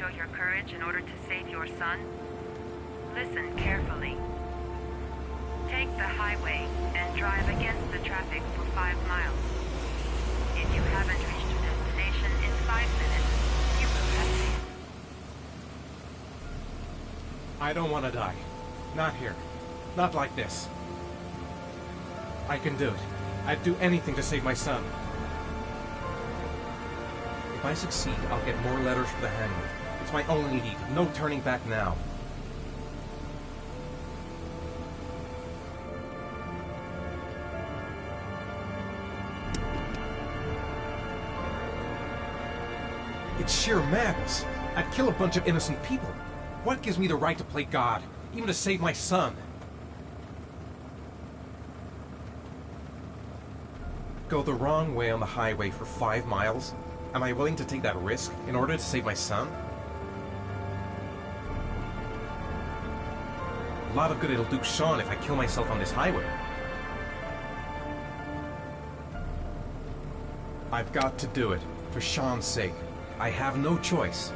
show your courage in order to save your son? Listen carefully. Take the highway and drive against the traffic for 5 miles. If you haven't reached your destination in 5 minutes, you will have failed. I don't want to die. Not here. Not like this. I can do it. I'd do anything to save my son. If I succeed, I'll get more letters for the Handler. It's my only lead. No turning back now. It's sheer madness. I'd kill a bunch of innocent people. What gives me the right to play God, even to save my son? Go the wrong way on the highway for 5 miles? Am I willing to take that risk in order to save my son? A lot of good it'll do Sean if I kill myself on this highway. I've got to do it, for Sean's sake. I have no choice.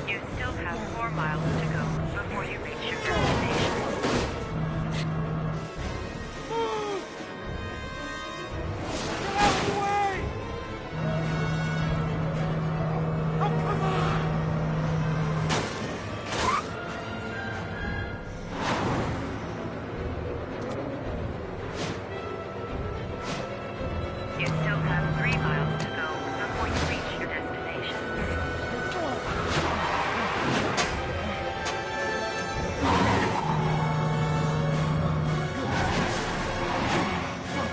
You still have 4 miles to go before you reach your destination. Get out of the way! Oh, come on! You still have 3 miles to go before you reach your destination.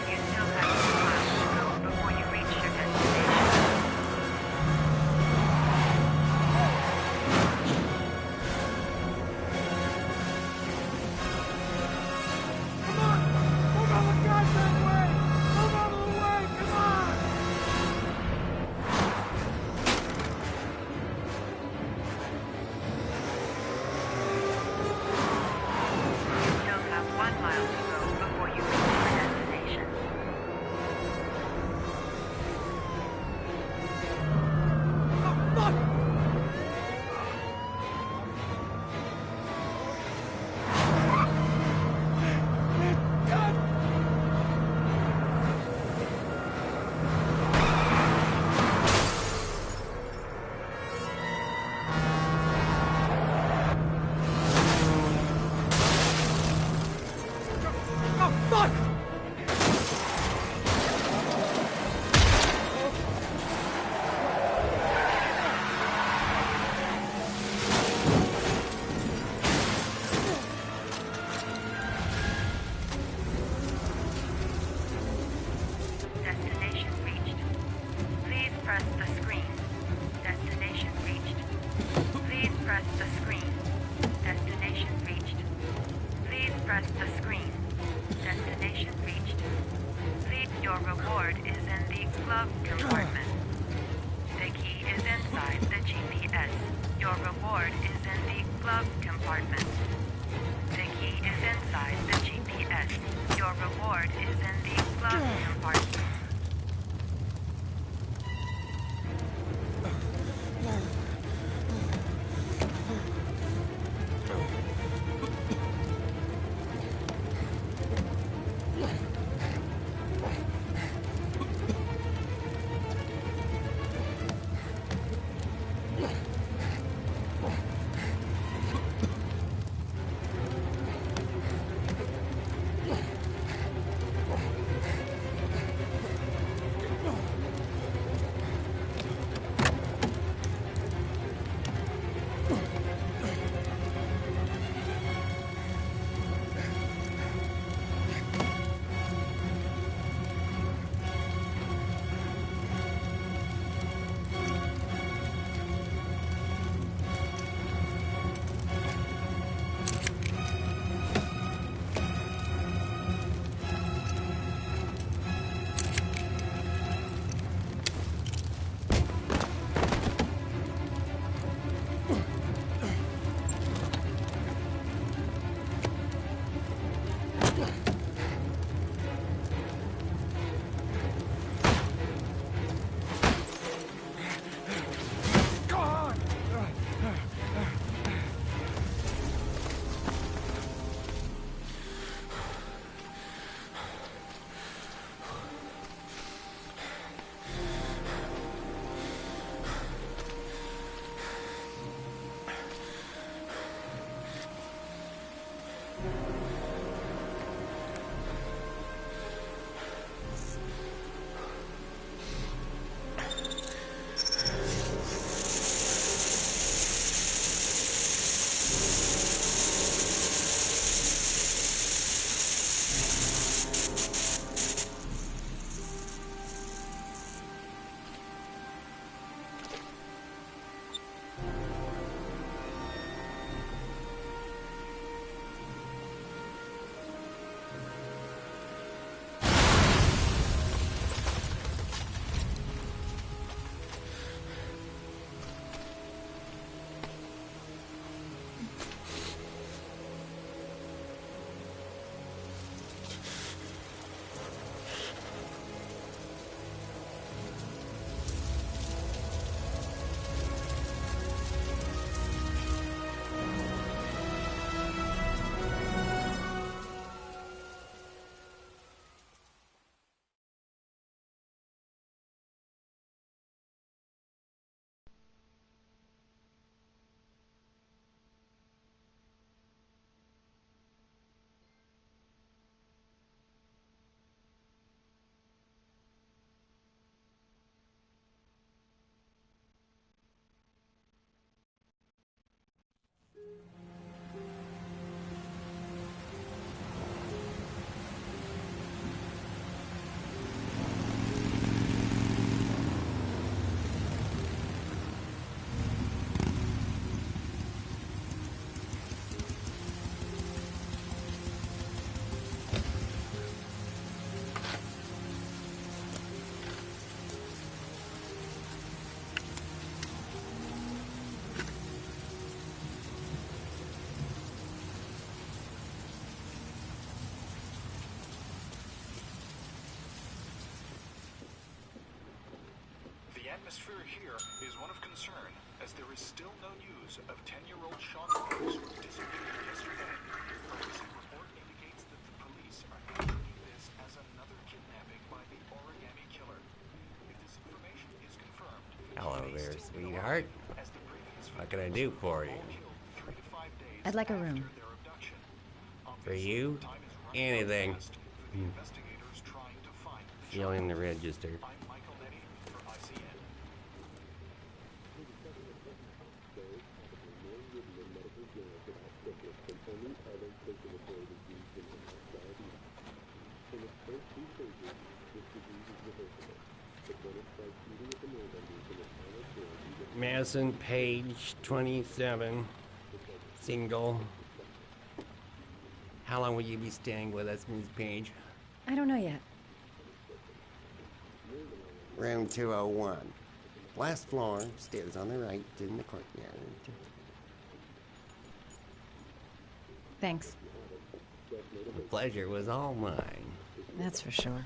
You still have 2 miles to go before you reach your destination. Come on! Move out of the goddamn way! Move out of the way! Come on! You still have 1 mile to go before you reach your destination. Oh, fuck! God! Oh, fuck! Destination reached. Please press the screen. Destination reached. Please press the screen. Destination reached. Please press the screen. Destination reached. Please, your reward is in the glove compartment. The key is inside the GPS. Your reward is in the glove compartment. The key is inside the GPS. Your reward is in the glove compartment. The atmosphere here is one of concern, as there is still no news of 10-year-old Sean Rose, who disappeared yesterday. A recent report indicates that the police are now treating this as another kidnapping by the origami killer. If this information is confirmed, Hello he may there, still be sweetheart. alive, as the previous What can I do for you? all killed 3 to 5 days I'd like a after room. their abduction. For you? Time is running out Anything. fast for the investigators trying to find Feeling the register. I'm Michael Nettie for ICN. Madison, page 27. Single. How long will you be staying with us, Ms. Page? I don't know yet. Room 201. Last floor, stairs on the right, in the courtyard. Thanks. The pleasure was all mine. That's for sure.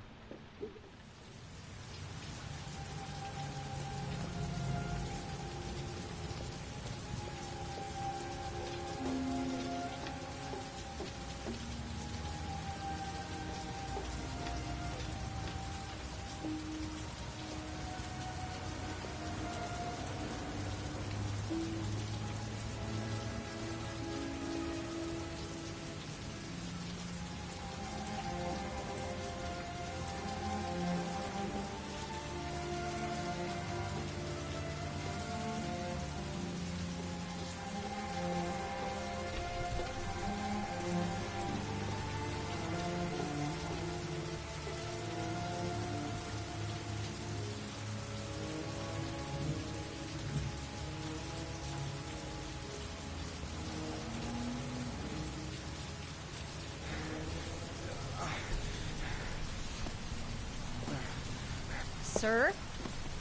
Sir?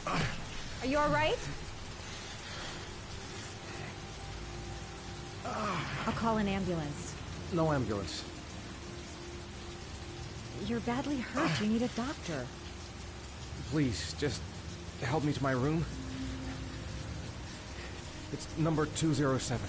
Are you all right? I'll call an ambulance. No ambulance. You're badly hurt. You need a doctor. Please, just help me to my room. It's number 207.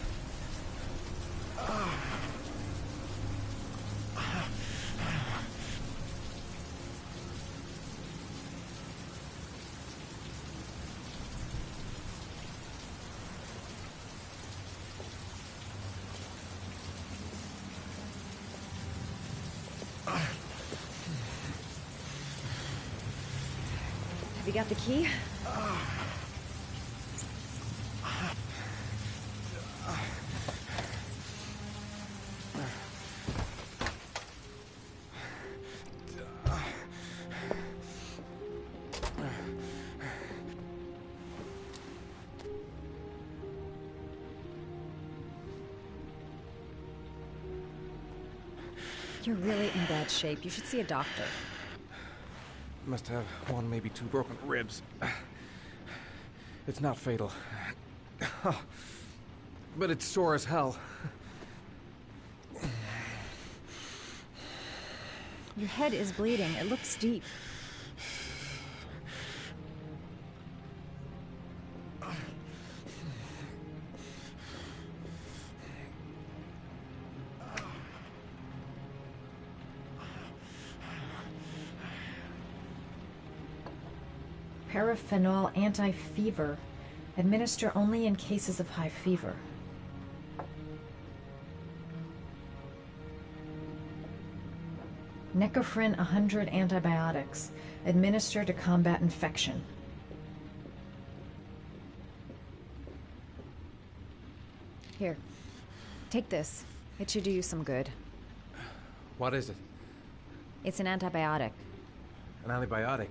Have you got the key? You're really in bad shape. You should see a doctor. Must have one, maybe two broken ribs. It's not fatal. But it's sore as hell. Your head is bleeding. It looks deep. Paraphenol anti-fever. Administer only in cases of high fever. Necophren 100 antibiotics. Administer to combat infection. Here. Take this. It should do you some good. What is it? It's an antibiotic. An antibiotic?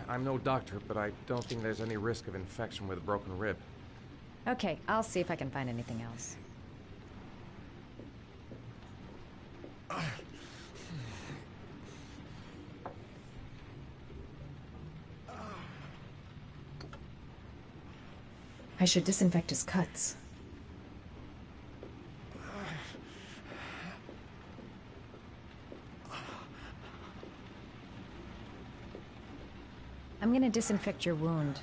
I'm no doctor, but I don't think there's any risk of infection with a broken rib. Okay, I'll see if I can find anything else. I should disinfect his cuts. I'm gonna disinfect your wound.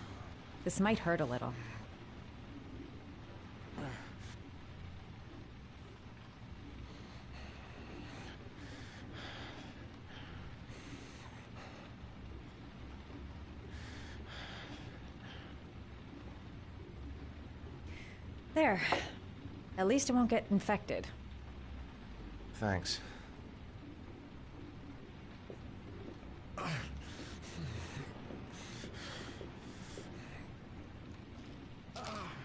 This might hurt a little. There. At least it won't get infected. Thanks.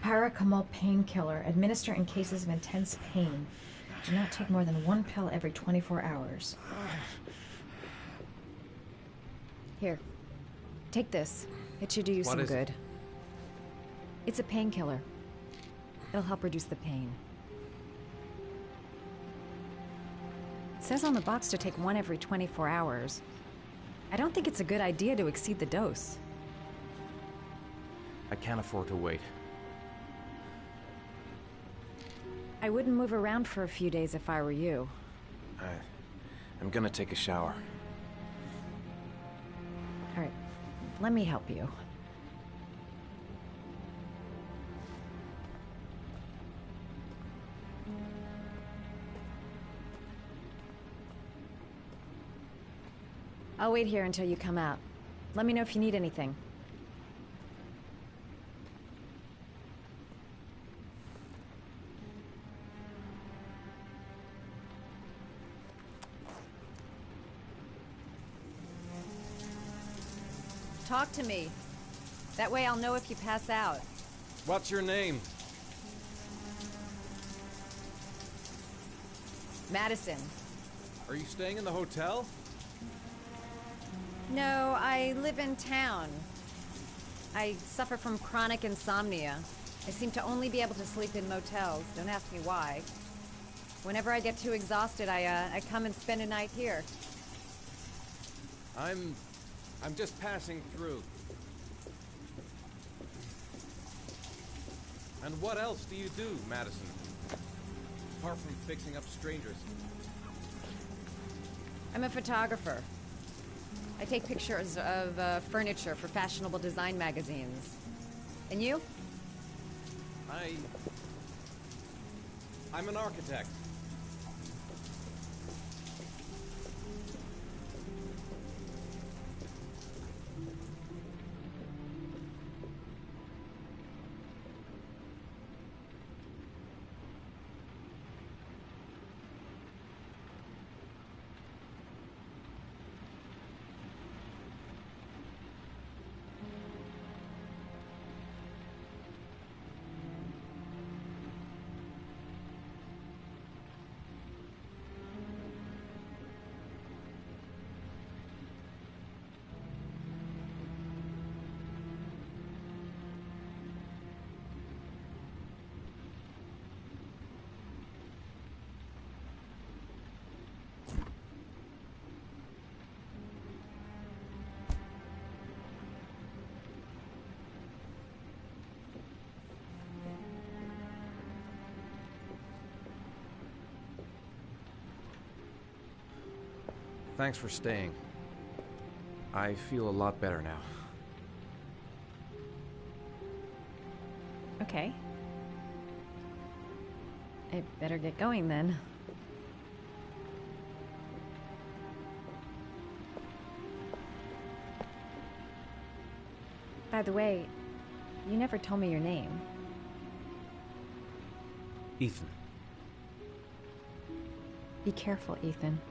Paracetamol painkiller. Administer in cases of intense pain. Do not take more than 1 pill every 24 hours. Here. Take this. It should do you some good. It's a painkiller. It'll help reduce the pain. It says on the box to take 1 every 24 hours. I don't think it's a good idea to exceed the dose. I can't afford to wait. I wouldn't move around for a few days if I were you. I'm gonna take a shower. All right, let me help you. I'll wait here until you come out. Let me know if you need anything. Talk to me. That way I'll know if you pass out. What's your name? Madison. Are you staying in the hotel? No, I live in town. I suffer from chronic insomnia. I seem to only be able to sleep in motels. Don't ask me why. Whenever I get too exhausted, I come and spend a night here. I'm just passing through. And what else do you do, Madison? Apart from fixing up strangers. I'm a photographer. I take pictures of furniture for fashionable design magazines. And you? I'm an architect. Thanks for staying. I feel a lot better now. Okay. I better get going then. By the way, you never told me your name. Ethan. Be careful, Ethan.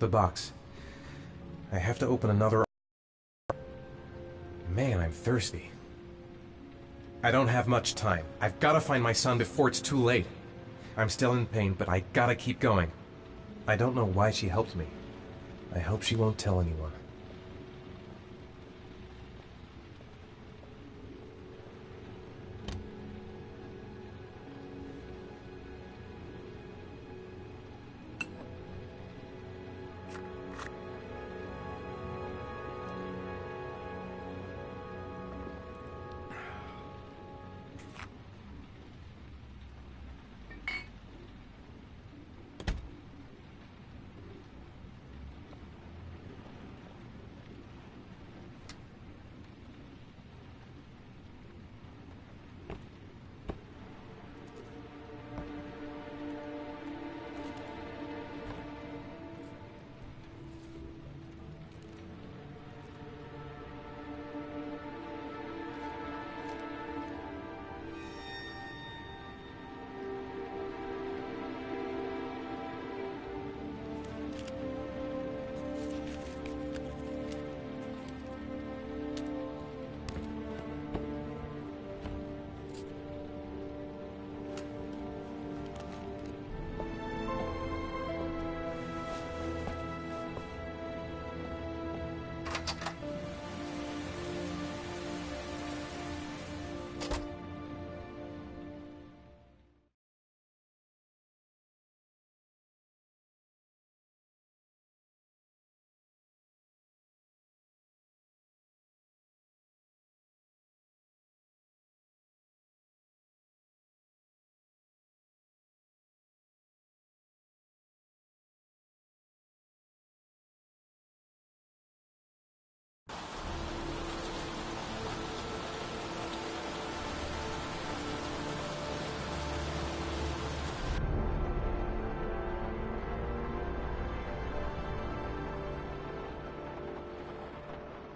The box. I have to open another... Man, I'm thirsty. I don't have much time. I've got to find my son before it's too late. I'm still in pain, but I gotta keep going. I don't know why she helped me. I hope she won't tell anyone.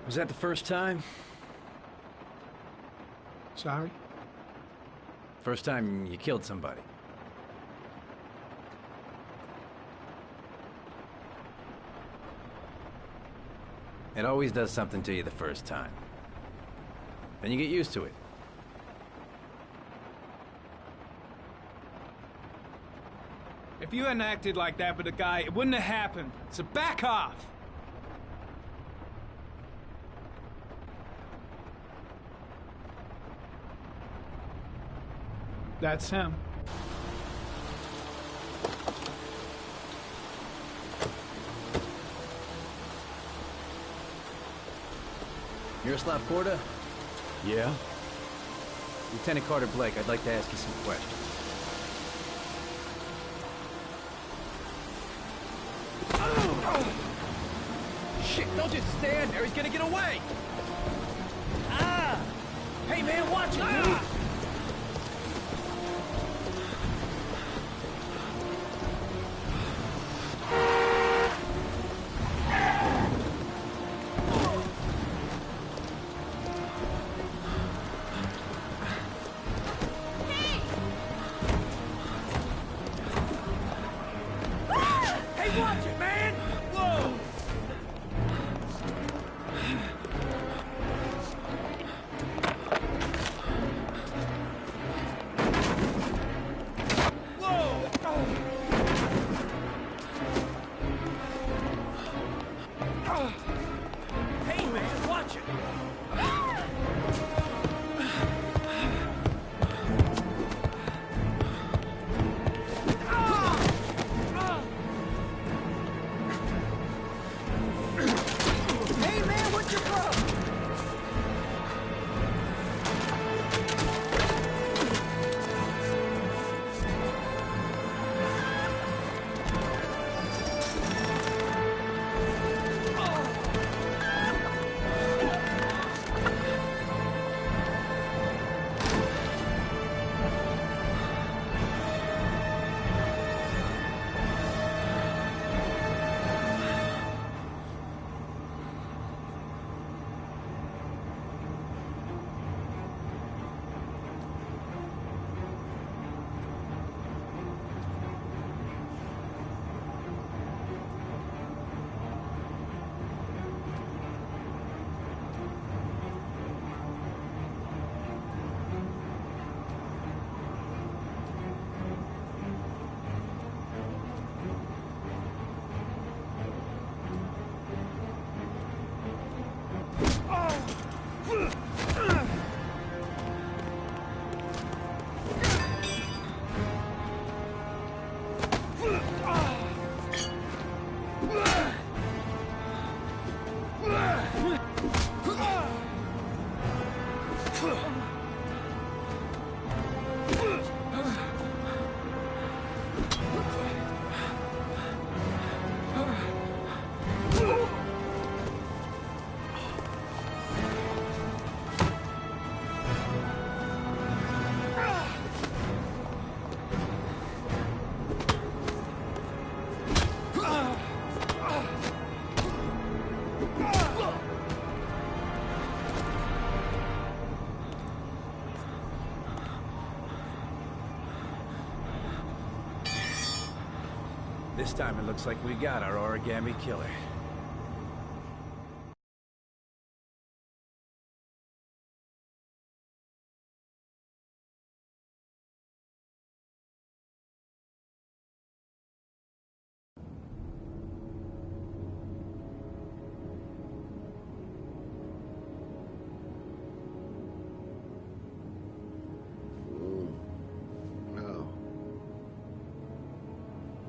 Was that the first time? Sorry? First time you killed somebody? It always does something to you the first time. Then you get used to it. If you hadn't acted like that with a guy, it wouldn't have happened. So back off! That's him. Miroslav Korda? Yeah? Lieutenant Carter Blake, I'd like to ask you some questions. Shit, don't just stand there. He's gonna get away! Ah! Hey, man, watch it, dude! Watch it, man! Whoa! Hey, man, watch it! This time it looks like we got our origami killer.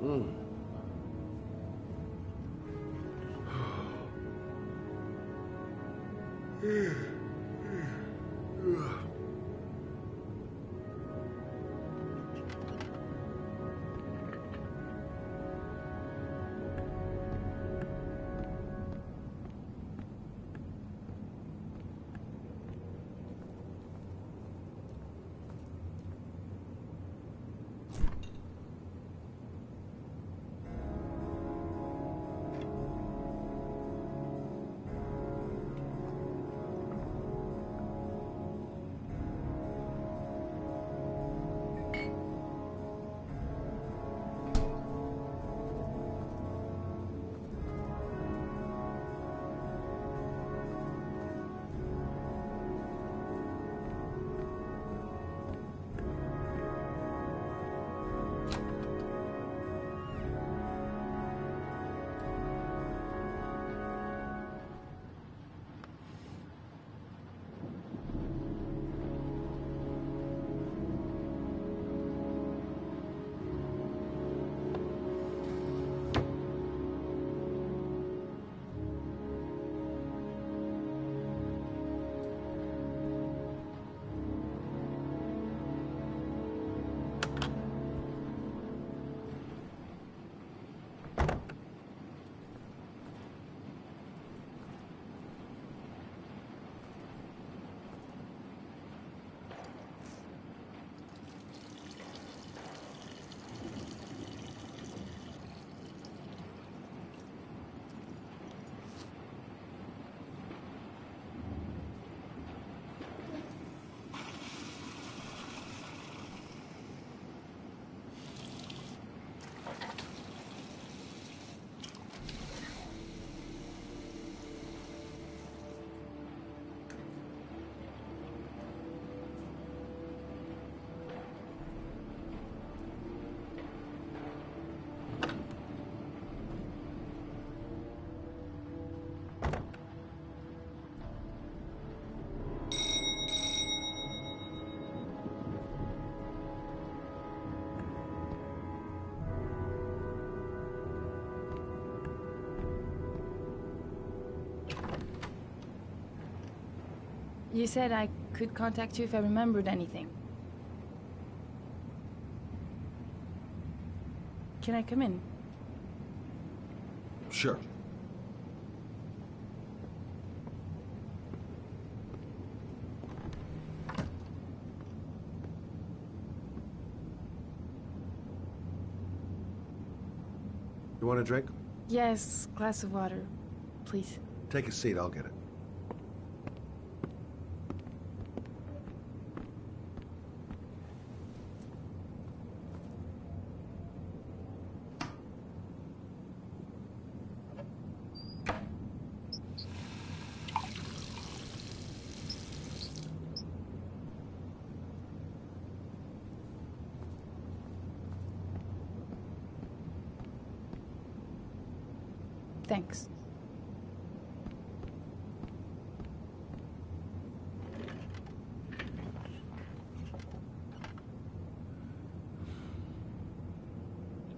Oh. Hmm. You said I could contact you if I remembered anything. Can I come in? Sure. You want a drink? Yes, glass of water, please. Take a seat, I'll get it. Thanks.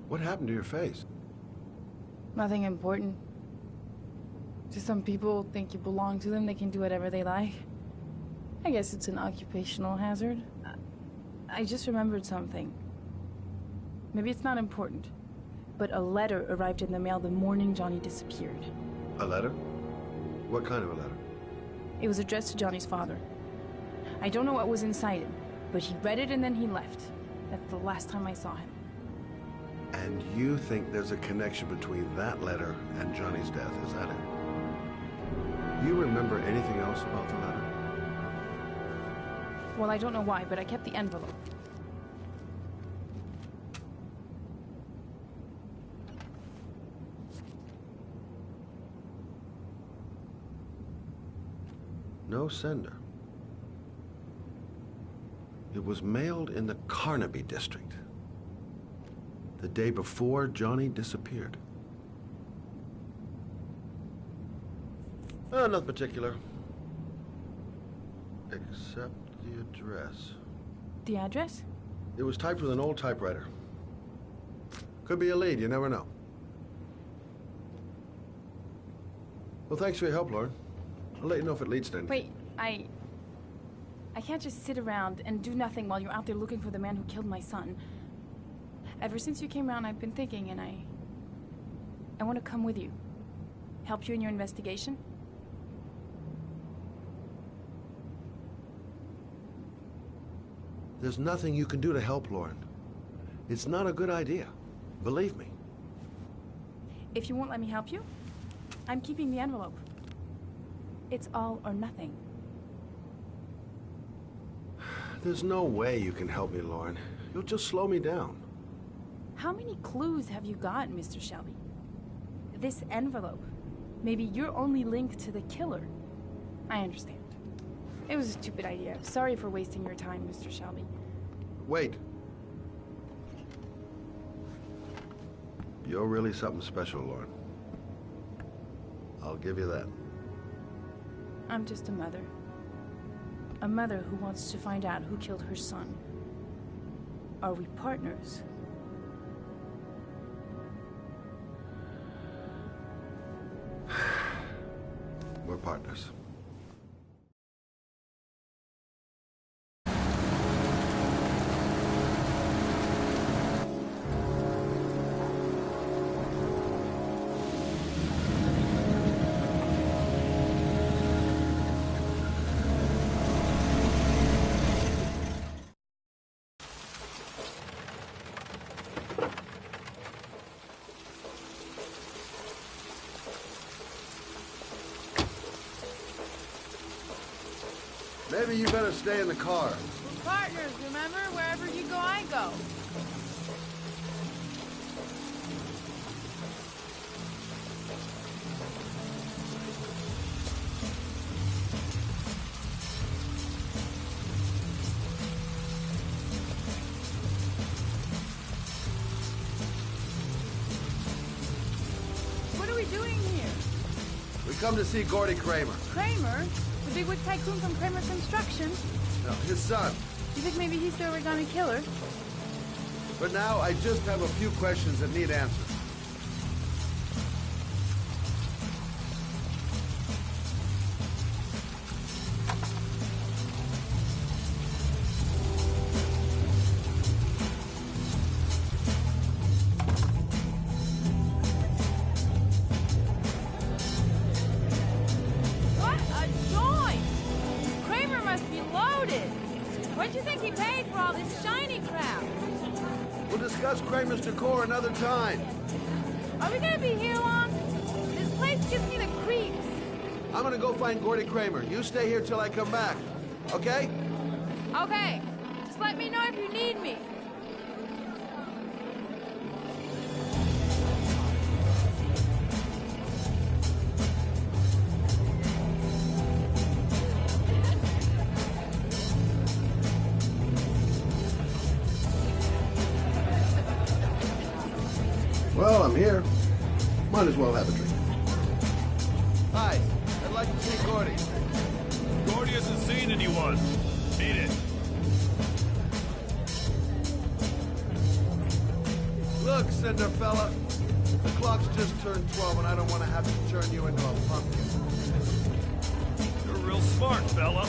What happened to your face? Nothing important. Just some people think you belong to them, they can do whatever they like. I guess it's an occupational hazard. I just remembered something. Maybe it's not important, but a letter arrived in the mail the morning Johnny disappeared. A letter? What kind of a letter? It was addressed to Johnny's father. I don't know what was inside it, but he read it and then he left. That's the last time I saw him. And you think there's a connection between that letter and Johnny's death, is that it? You remember anything else about the letter? Well, I don't know why, but I kept the envelope. No sender. It was mailed in the Carnaby district. The day before Johnny disappeared. Nothing particular. Except the address. The address? It was typed with an old typewriter. Could be a lead, you never know. Well, thanks for your help, Lauren. I'll let you know if it leads to anything. Wait, I can't just sit around and do nothing while you're out there looking for the man who killed my son. Ever since you came around, I've been thinking, and I want to come with you. Help you in your investigation. There's nothing you can do to help, Lauren. It's not a good idea. Believe me. If you won't let me help you, I'm keeping the envelope. It's all or nothing. There's no way you can help me, Lauren. You'll just slow me down. How many clues have you got, Mr. Shelby? This envelope. Maybe your only link to the killer. I understand. It was a stupid idea. Sorry for wasting your time, Mr. Shelby. Wait. You're really something special, Lauren. I'll give you that. I'm just a mother. A mother who wants to find out who killed her son. Are we partners? We're partners. Maybe you better stay in the car. We're partners, remember? Wherever you go, I go. What are we doing here? We come to see Gordy Kramer. Kramer? The bigwig tycoon from Kramer Construction? No, his son. You think maybe he's the Oregonian killer? But now I just have a few questions that need answers. Kramer's decor another time. Are we gonna be here long? This place gives me the creeps. I'm gonna go find Gordy Kramer. You stay here till I come back. Okay? Okay. Just let me know if you need me. Well, I'm here. Might as well have a drink. Hi, I'd like to see Gordy. Gordy hasn't seen anyone. Beat it. Look, Cinderfella. The clock's just turned 12 and I don't want to have to turn you into a pumpkin. You're real smart, fella.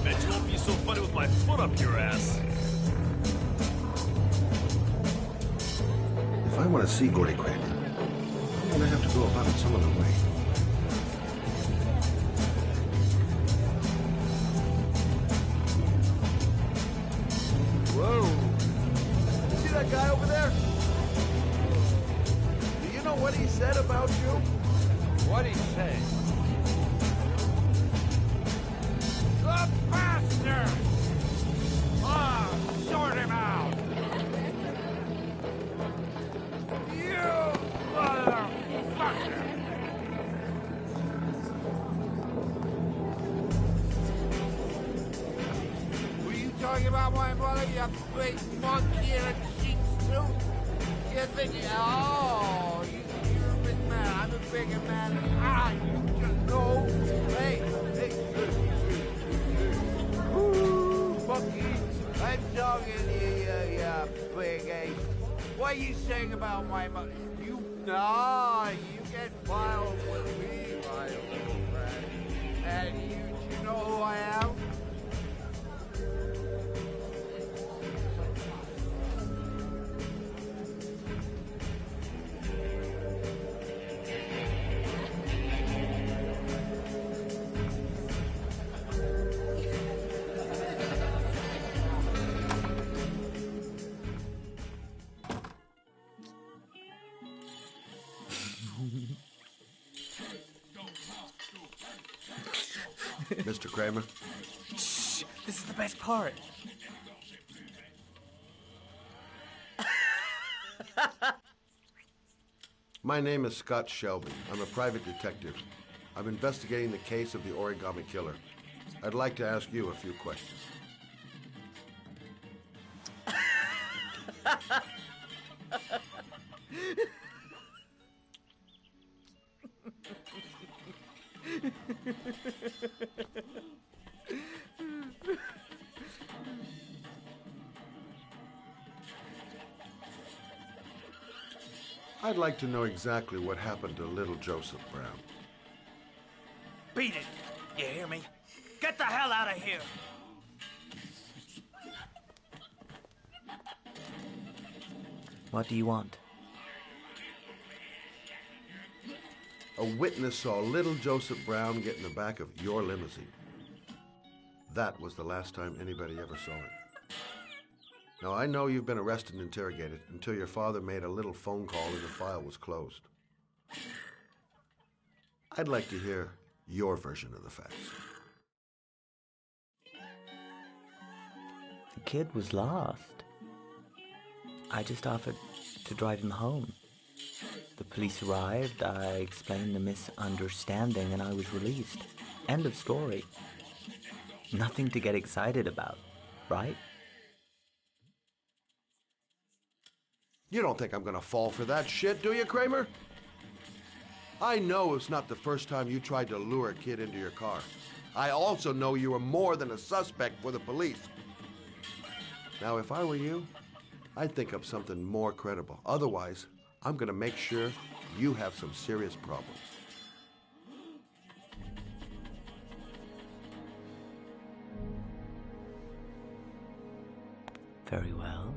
Bet you won't be so funny with my foot up your ass. If I want to see Gordy Kramer, I'm going to have to go about it some other way. Whoa! You see that guy over there? Do you know what he said about you? What'd he say? The bastard! Ah, sort him out! You motherfucker! saying about my mother, you big monkey in a cheap suit? You think, oh, you're a big man, I'm a bigger man. You just know. Hey. Ooh, monkey, I'm talking to you big ape. What are you saying about my mother? You get filed with me, my little friend. And you know who I am? Mr. Kramer? Shh! This is the best part. My name is Scott Shelby. I'm a private detective. I'm investigating the case of the Origami Killer. I'd like to ask you a few questions. I'd like to know exactly what happened to little Joseph Brown. Beat it! You hear me? Get the hell out of here! What do you want? A witness saw little Joseph Brown get in the back of your limousine. That was the last time anybody ever saw it. Now, I know you've been arrested and interrogated until your father made a little phone call and the file was closed. I'd like to hear your version of the facts. The kid was lost. I just offered to drive him home. The police arrived, I explained the misunderstanding, and I was released. End of story. Nothing to get excited about, right? You don't think I'm gonna fall for that shit, do you, Kramer? I know it's not the first time you tried to lure a kid into your car. I also know you were more than a suspect for the police. Now, if I were you, I'd think up something more credible. Otherwise, I'm gonna make sure you have some serious problems. Very well.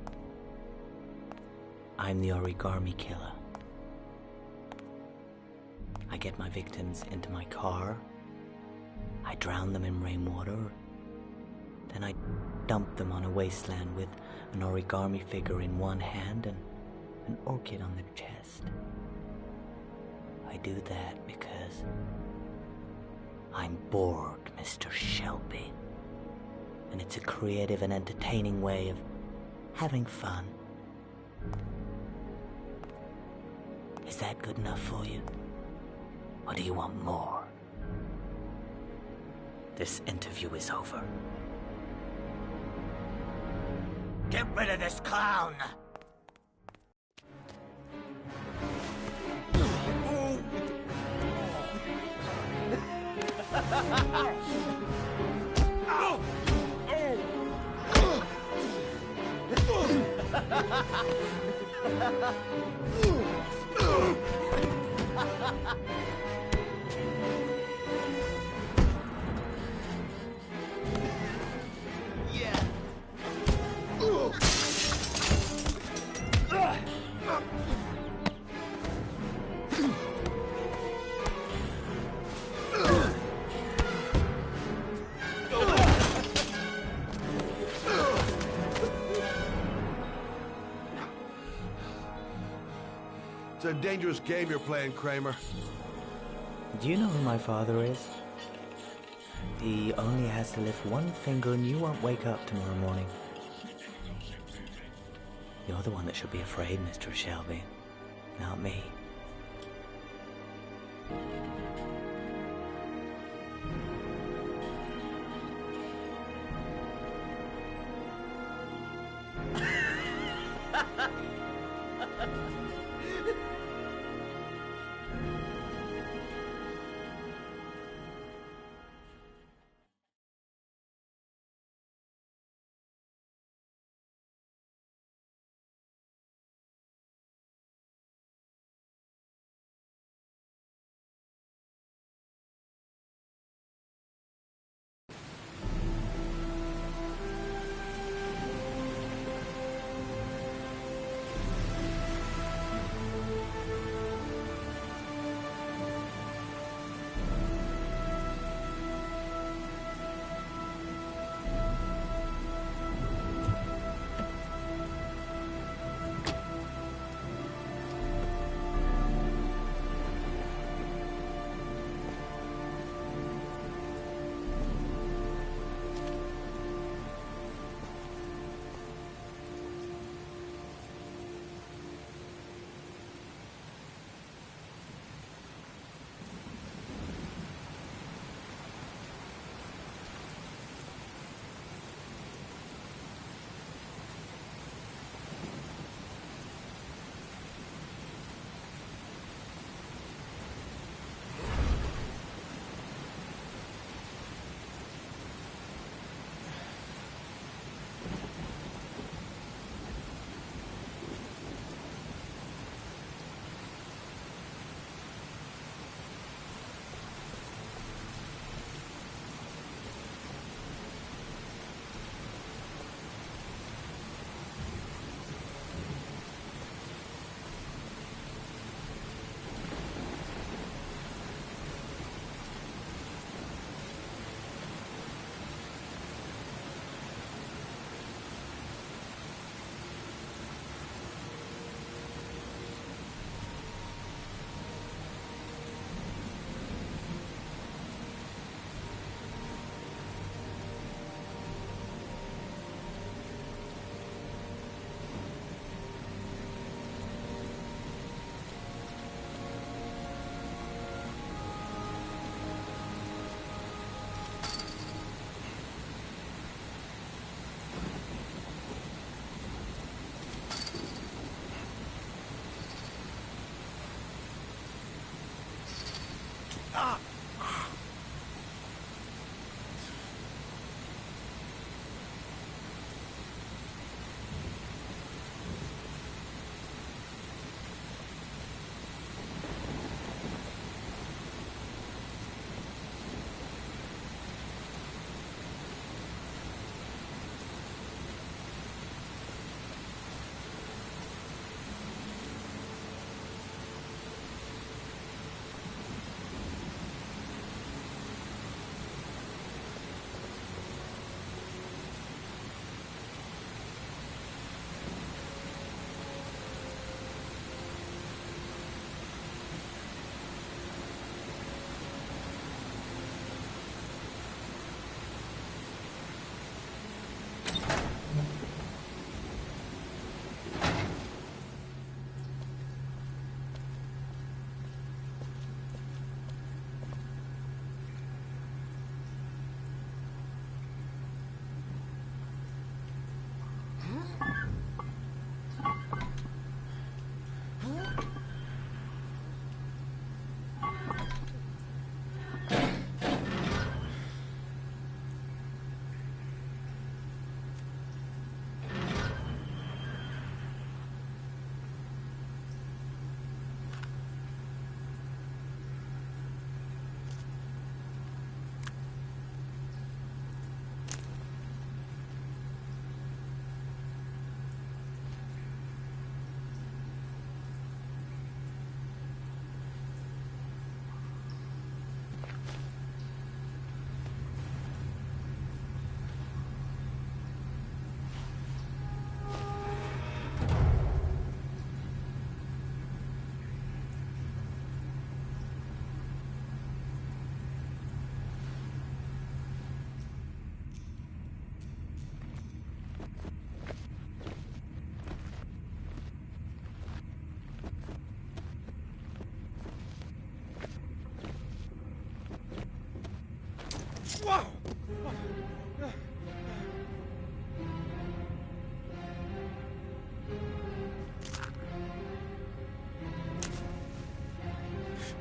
I'm the Origami Killer. I get my victims into my car. I drown them in rainwater. Then I dump them on a wasteland with an origami figure in one hand and an orchid on the chest. I do that because I'm bored, Mr. Shelby. And it's a creative and entertaining way of having fun. Is that good enough for you? Or do you want more? This interview is over. Get rid of this clown! It's a dangerous game you're playing, Kramer. Do you know who my father is? He only has to lift one finger and you won't wake up tomorrow morning. You're the one that should be afraid, Mr. Shelby, not me.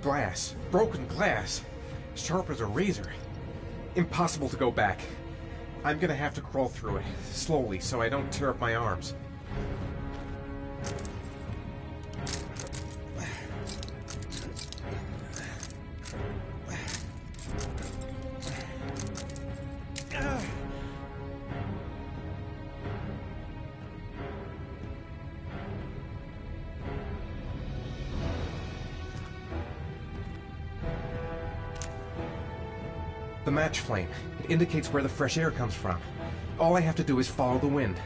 Glass. Broken glass. Sharp as a razor. Impossible to go back. I'm gonna have to crawl through it, slowly, so I don't tear up my arms. The match flame. It indicates where the fresh air comes from. All I have to do is follow the wind.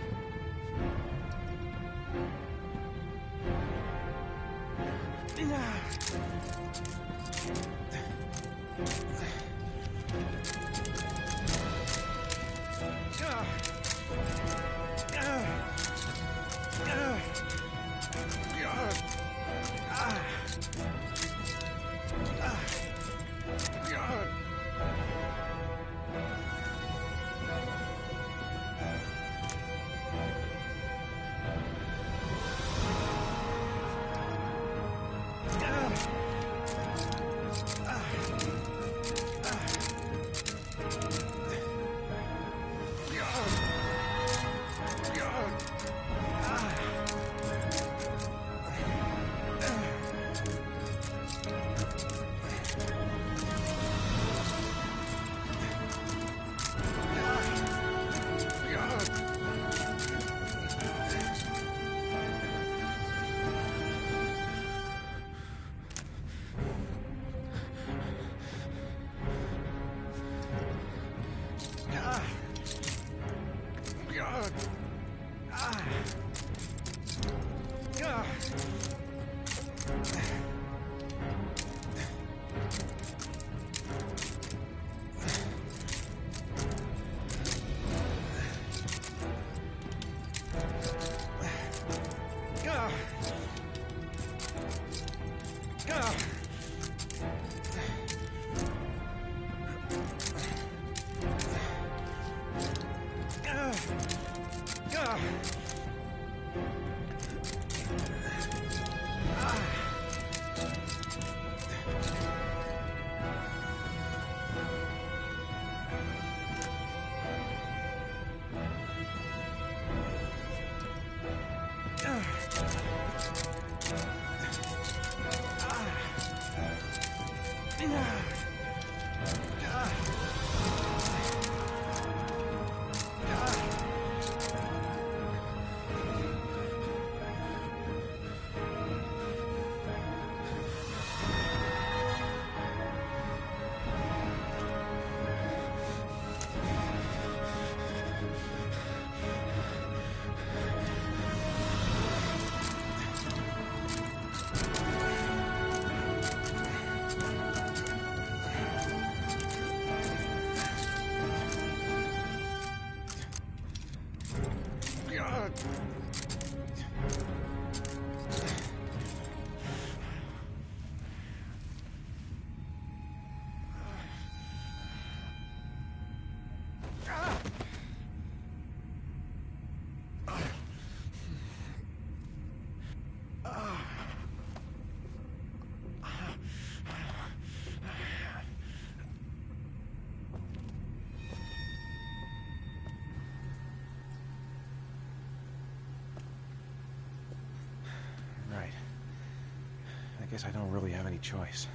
I guess I don't really have any choice.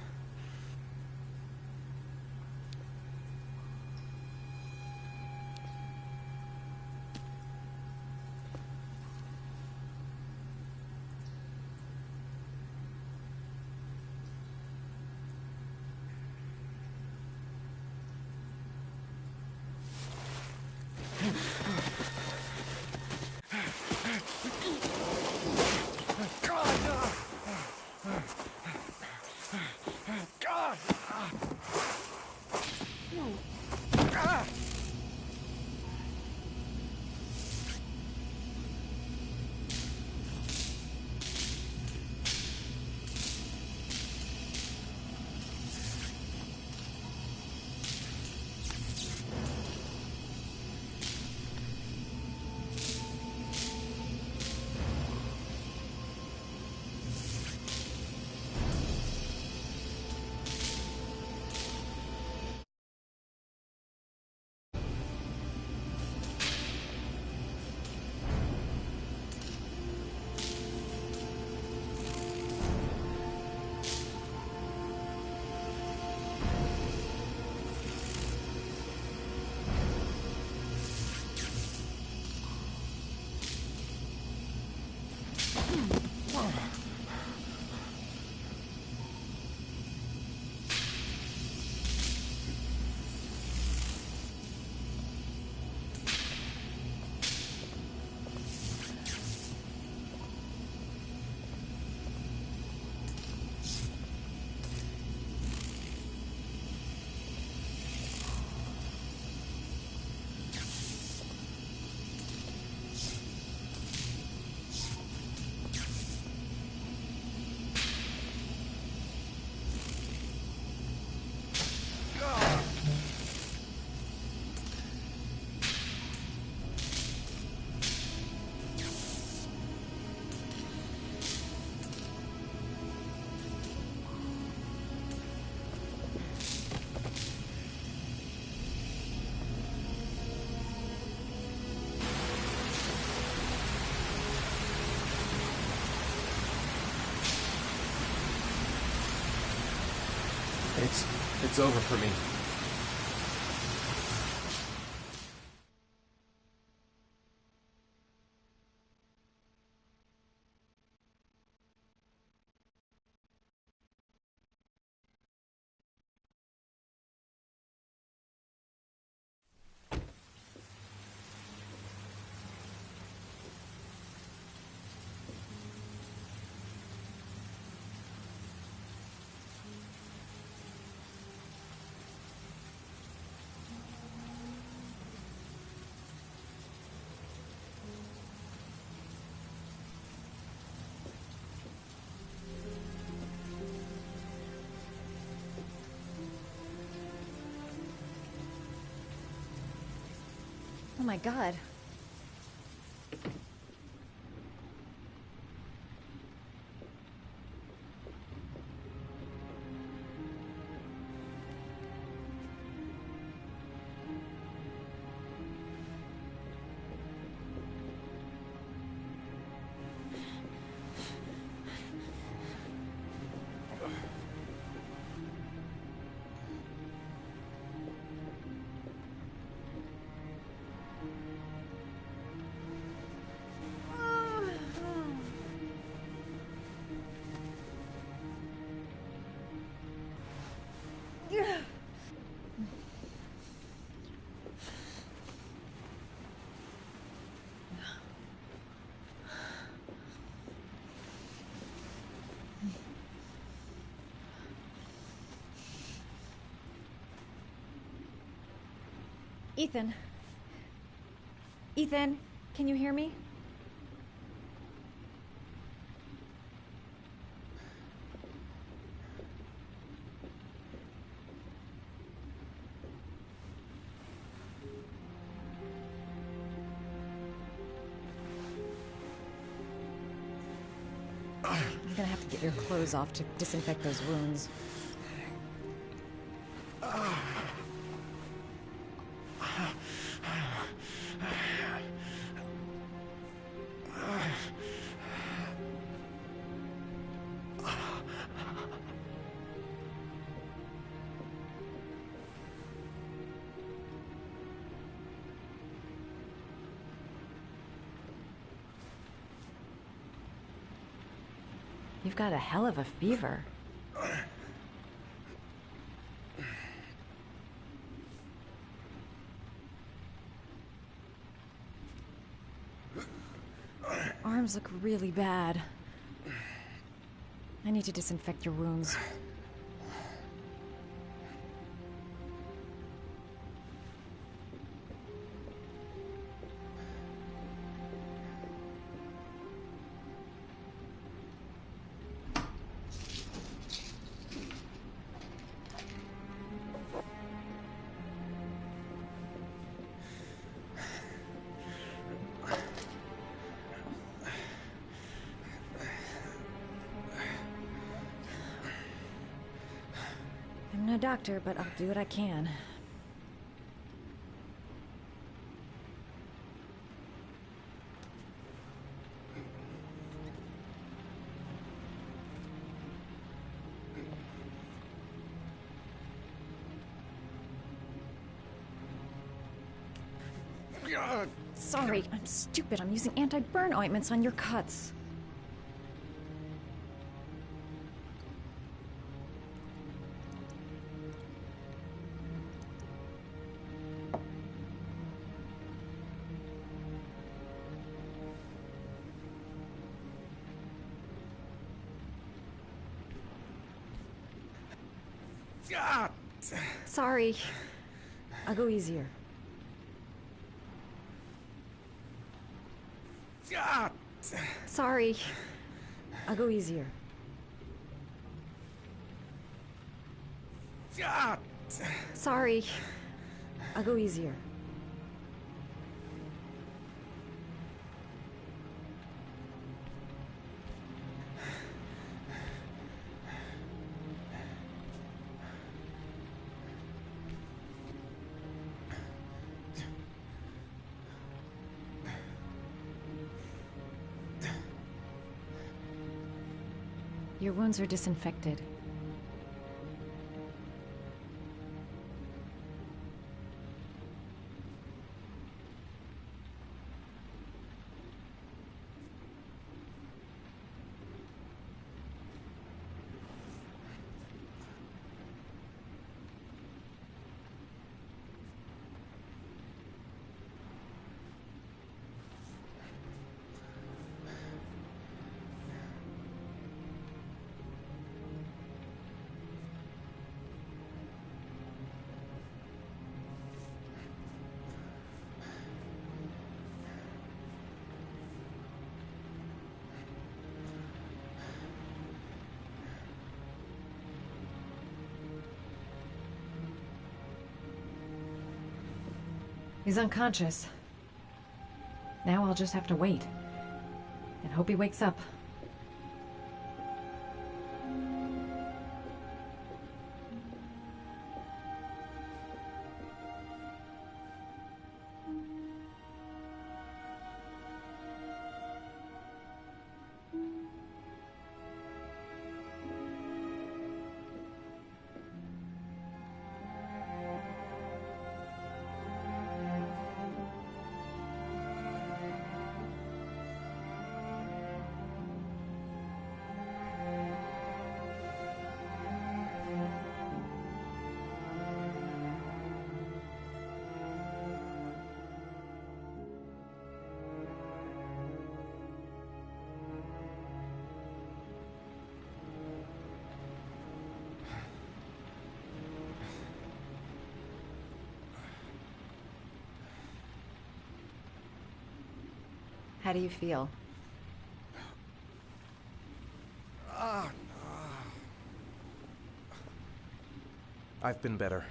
It's over for me. Oh my god. Ethan. Ethan, can you hear me? I'm gonna have to get your clothes off to disinfect those wounds. You've got a hell of a fever. Arms look really bad. I need to disinfect your wounds. I'm no doctor, but I'll do what I can. Sorry, I'm stupid. I'm using anti-burn ointments on your cuts. Sorry. I'll go easier. Sorry. I'll go easier. Sorry. I'll go easier. Your wounds are disinfected. He's unconscious. Now I'll just have to wait. And hope he wakes up. How do you feel? I've been better.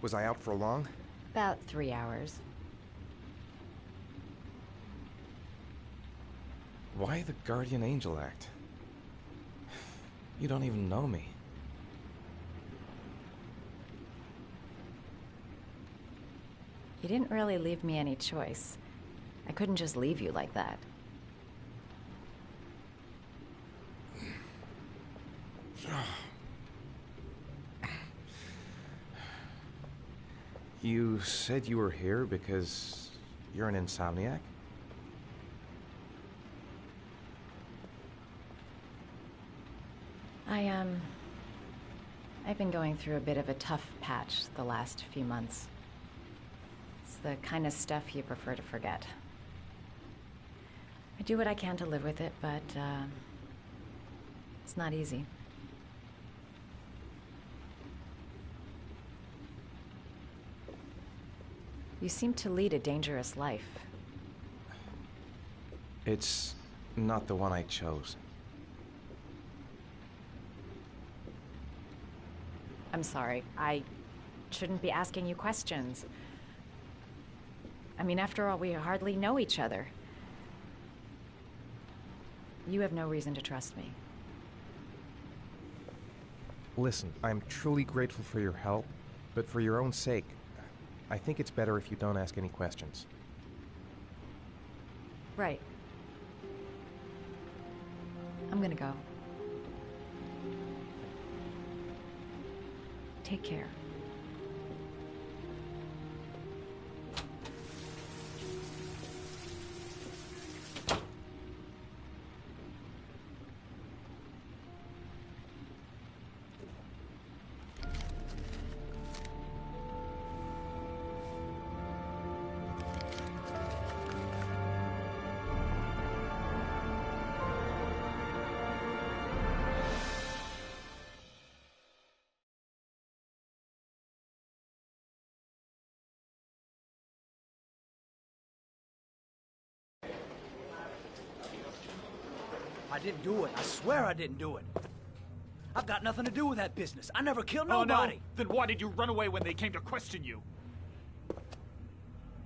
Was I out for long? About 3 hours. Why the Guardian Angel act? You don't even know me. You didn't really leave me any choice. I couldn't just leave you like that. You said you were here because you're an insomniac? I've been going through a bit of a tough patch the last few months. It's the kind of stuff you prefer to forget. I do what I can to live with it, but it's not easy. You seem to lead a dangerous life. It's not the one I chose. I'm sorry. I shouldn't be asking you questions. I mean, after all, we hardly know each other. You have no reason to trust me. Listen, I'm truly grateful for your help, but for your own sake, I think it's better if you don't ask any questions. Right. I'm gonna go. Take care. I didn't do it. I swear I didn't do it. I've got nothing to do with that business. I never killed nobody. Oh, no? Then why did you run away when they came to question you?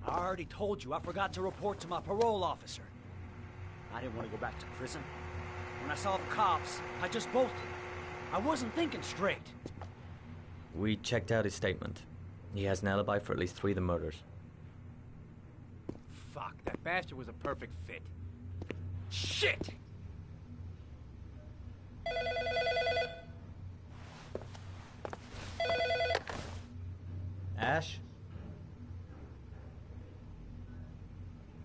I already told you I forgot to report to my parole officer. I didn't want to go back to prison. When I saw the cops, I just bolted. I wasn't thinking straight. We checked out his statement. He has an alibi for at least 3 of the murders. Fuck, that bastard was a perfect fit. Shit! Ash?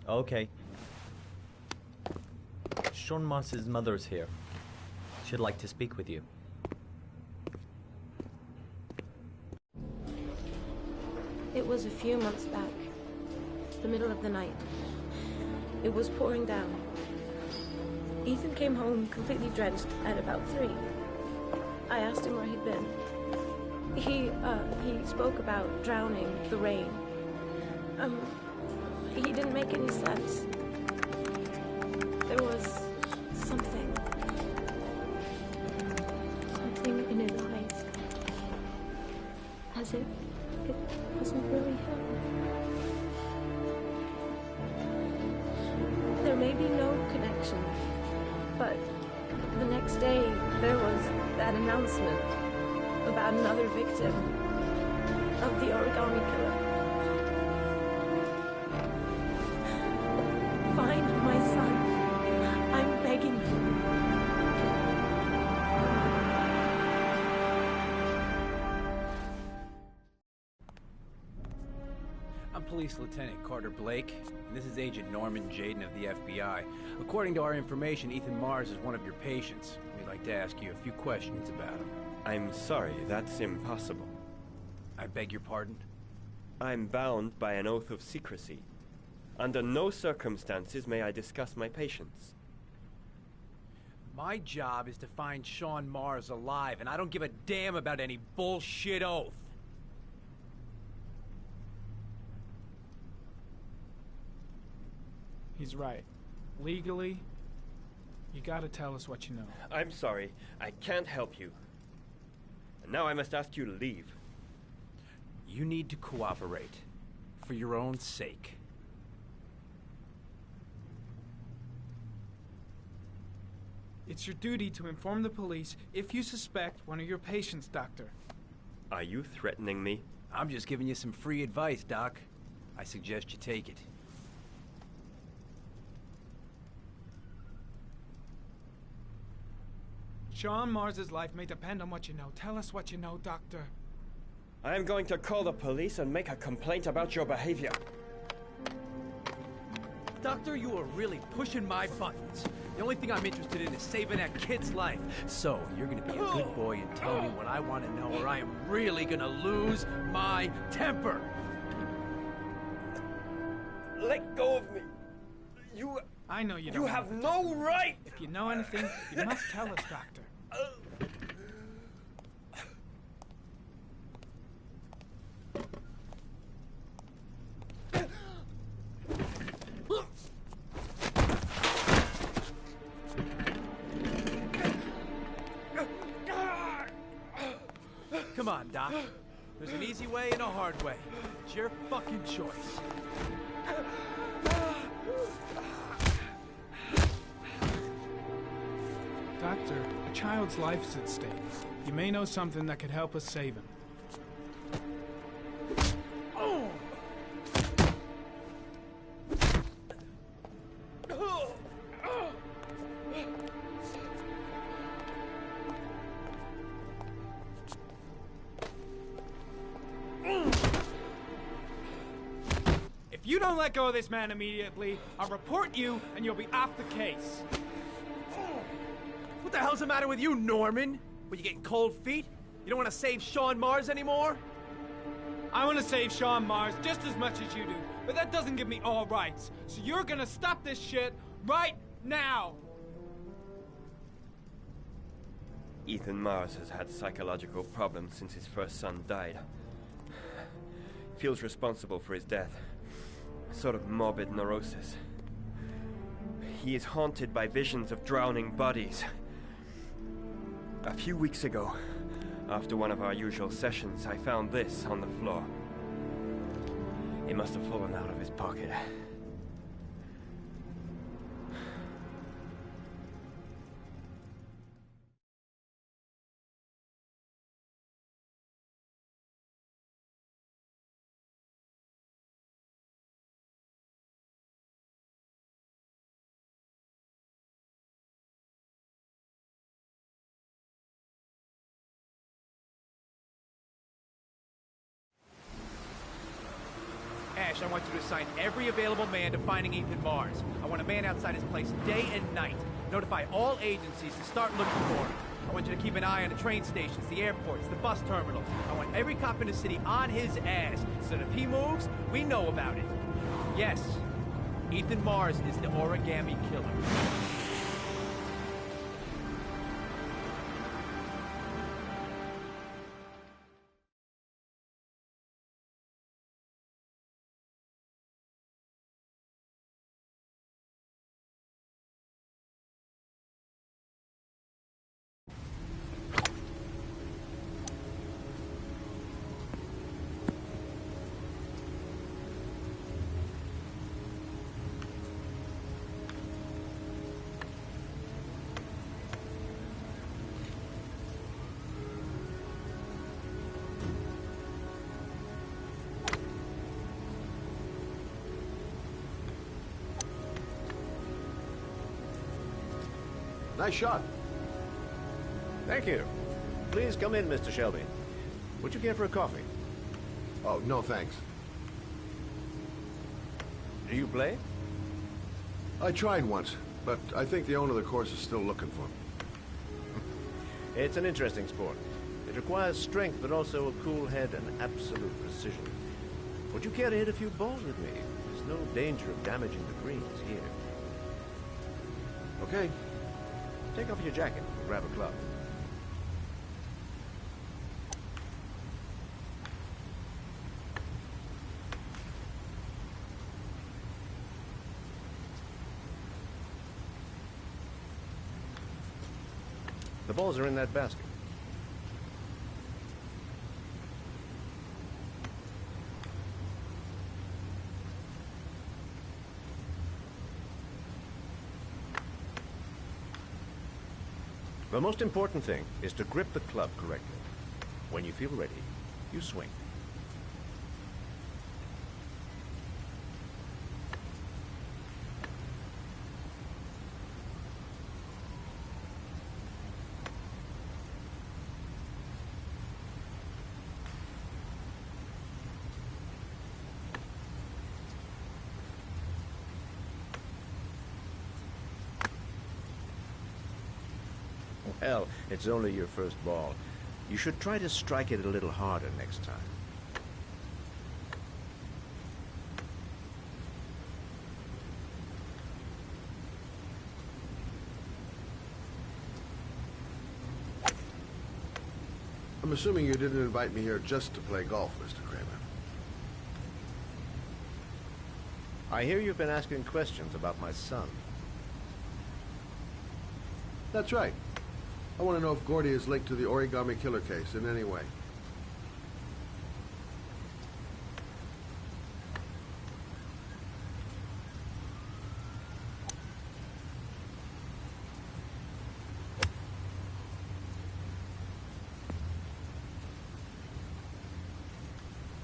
Okay. Sean Moss's mother's here. She'd like to speak with you. It was a few months back. The middle of the night. It was pouring down. Ethan came home completely drenched at about 3. I asked him where he'd been. He spoke about drowning, the rain. He didn't make any sense. There was something in his eyes. As if it wasn't really him. There may be no connection, but the next day there was that announcement about another victim of the origami killer. Find my son. I'm begging you. I'm Police Lieutenant Carter Blake, and this is Agent Norman Jaden of the FBI. According to our information, Ethan Mars is one of your patients. We'd like to ask you a few questions about him. I'm sorry, that's impossible. I beg your pardon? I'm bound by an oath of secrecy. Under no circumstances may I discuss my patients. My job is to find Sean Mars alive, and I don't give a damn about any bullshit oath. He's right. Legally, you gotta tell us what you know. I'm sorry, I can't help you. And now I must ask you to leave. You need to cooperate. For your own sake. It's your duty to inform the police if you suspect one of your patients, Doctor. Are you threatening me? I'm just giving you some free advice, Doc. I suggest you take it. Sean Mars's life may depend on what you know. Tell us what you know, Doctor. I am going to call the police and make a complaint about your behavior. Doctor, you are really pushing my buttons. The only thing I'm interested in is saving that kid's life. So, you're gonna be a good boy and tell me what I want to know, or I am really gonna lose my temper. Let go of me. I know you don't. You have no right! If you know anything, you must tell us, Doctor. Come on, Doc. There's an easy way and a hard way. It's your fucking choice. Doctor, a child's life's at stake. You may know something that could help us save him. If you don't let go of this man immediately, I'll report you and you'll be off the case. What the hell's the matter with you, Norman? Were you getting cold feet? You don't want to save Sean Mars anymore? I want to save Sean Mars just as much as you do, but that doesn't give me all rights. So you're gonna stop this shit right now! Ethan Mars has had psychological problems since his first son died. Feels responsible for his death. A sort of morbid neurosis. He is haunted by visions of drowning bodies. A few weeks ago, after one of our usual sessions, I found this on the floor. It must have fallen out of his pocket. Ash, I want you to assign every available man to finding Ethan Mars. I want a man outside his place day and night. Notify all agencies to start looking for him. I want you to keep an eye on the train stations, the airports, the bus terminals. I want every cop in the city on his ass, so that if he moves, we know about it. Yes, Ethan Mars is the origami killer. Nice shot. Thank you. Please come in, Mr. Shelby. Would you care for a coffee? Oh, no thanks. Do you play? I tried once, but I think the owner of the course is still looking for me. It's an interesting sport. It requires strength, but also a cool head and absolute precision. Would you care to hit a few balls with me? There's no danger of damaging the greens here. Okay. Take off your jacket and grab a club. The balls are in that basket. The most important thing is to grip the club correctly. When you feel ready, you swing. Well, it's only your first ball. You should try to strike it a little harder next time. I'm assuming you didn't invite me here just to play golf, Mr. Kramer. I hear you've been asking questions about my son. That's right. I want to know if Gordy is linked to the Origami Killer case in any way.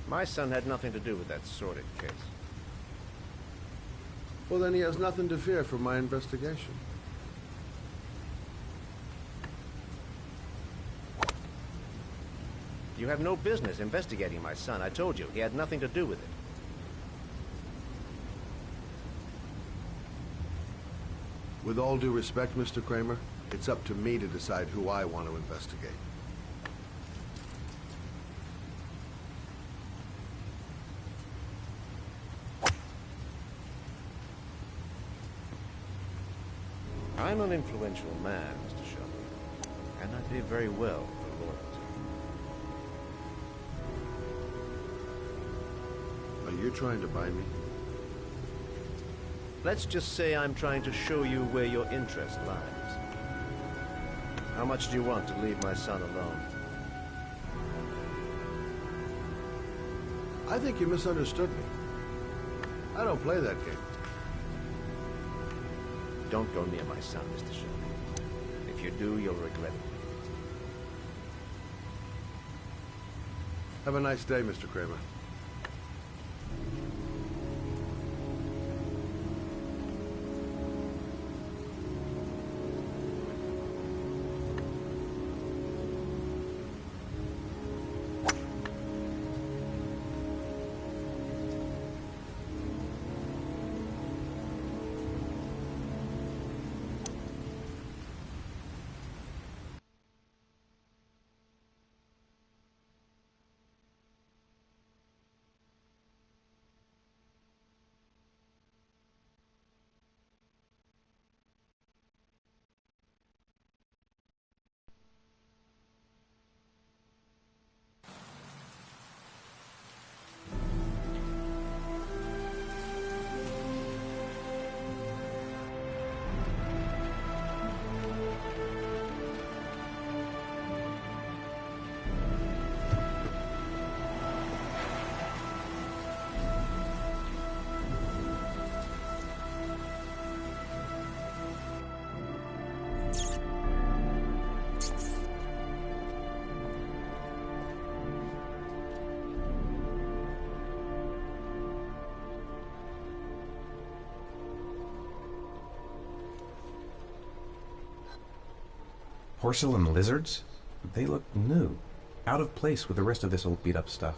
My son had nothing to do with that sordid case. Well, then he has nothing to fear from my investigation. You have no business investigating my son. I told you, he had nothing to do with it. With all due respect, Mr. Kramer, it's up to me to decide who I want to investigate. I'm an influential man, Mr. Shelby, and I pay very well for loyalty. Are you trying to buy me? Let's just say I'm trying to show you where your interest lies. How much do you want to leave my son alone? I think you misunderstood me. I don't play that game. Don't go near my son, Mr. Shelby. If you do, you'll regret it. Have a nice day, Mr. Kramer. Porcelain lizards? They look new. Out of place with the rest of this old beat-up stuff.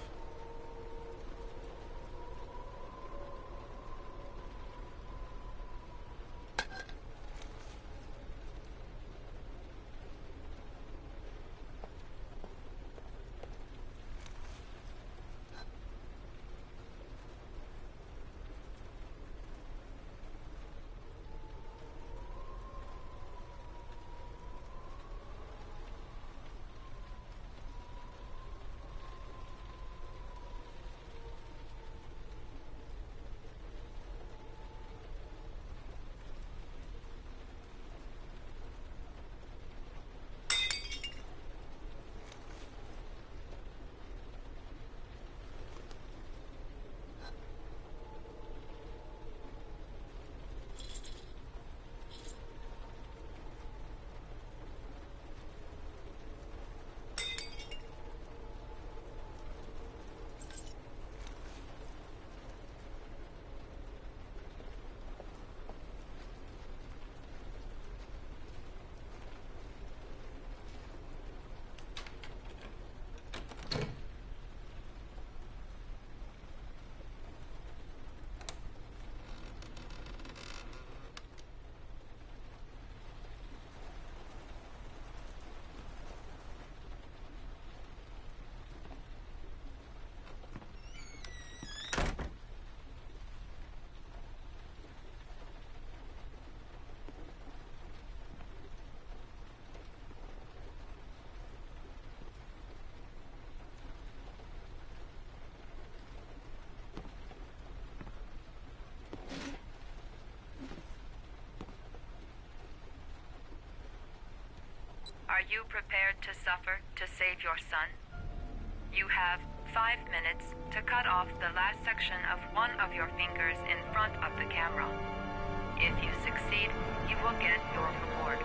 Are you prepared to suffer to save your son? You have 5 minutes to cut off the last section of one of your fingers in front of the camera. If you succeed, you will get your reward.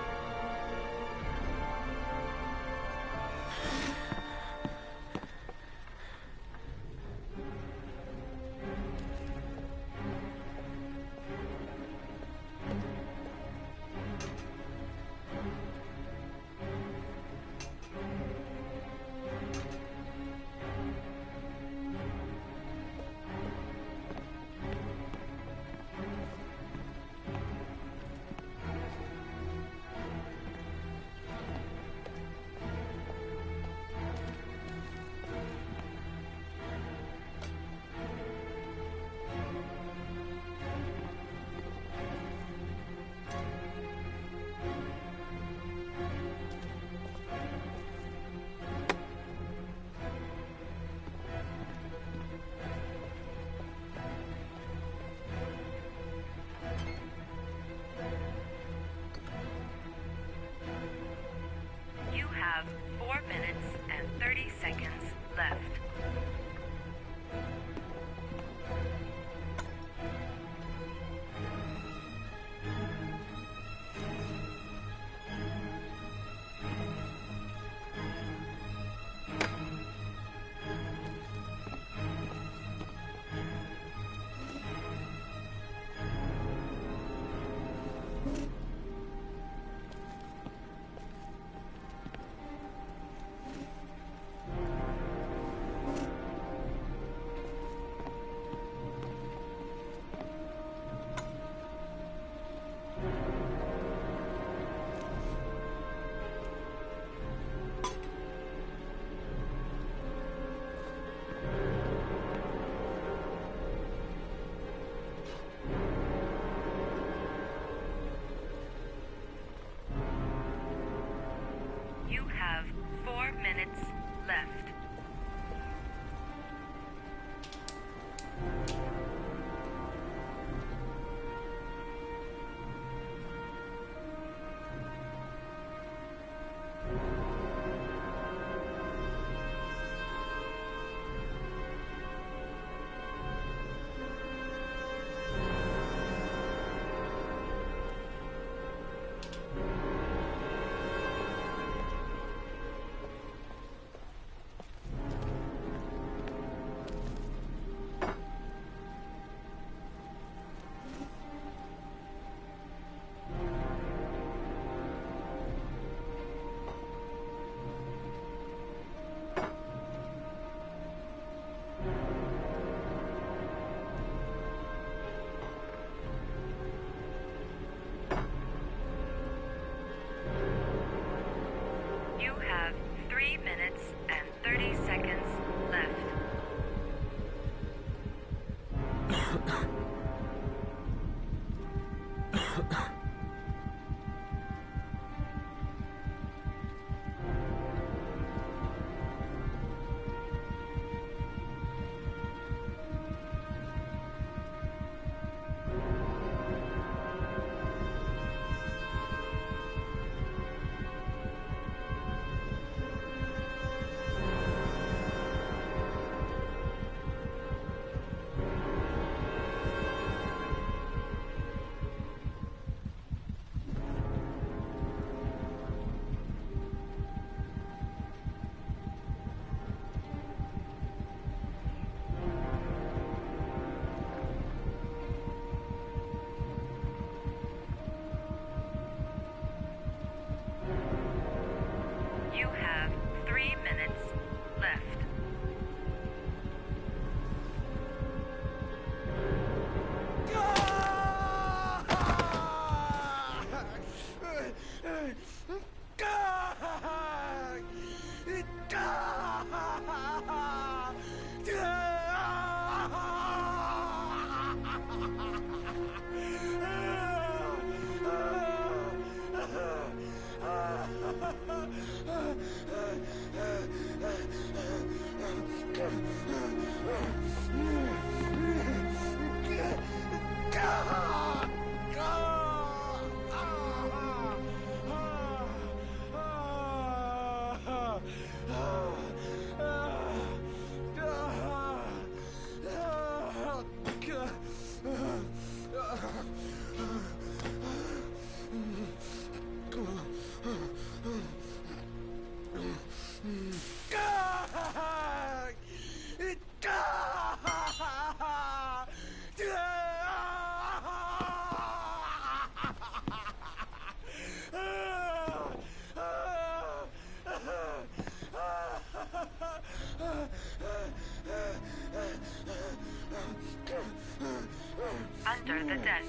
You have 4 minutes and 30 seconds left. You have 4 minutes left. Under the desk.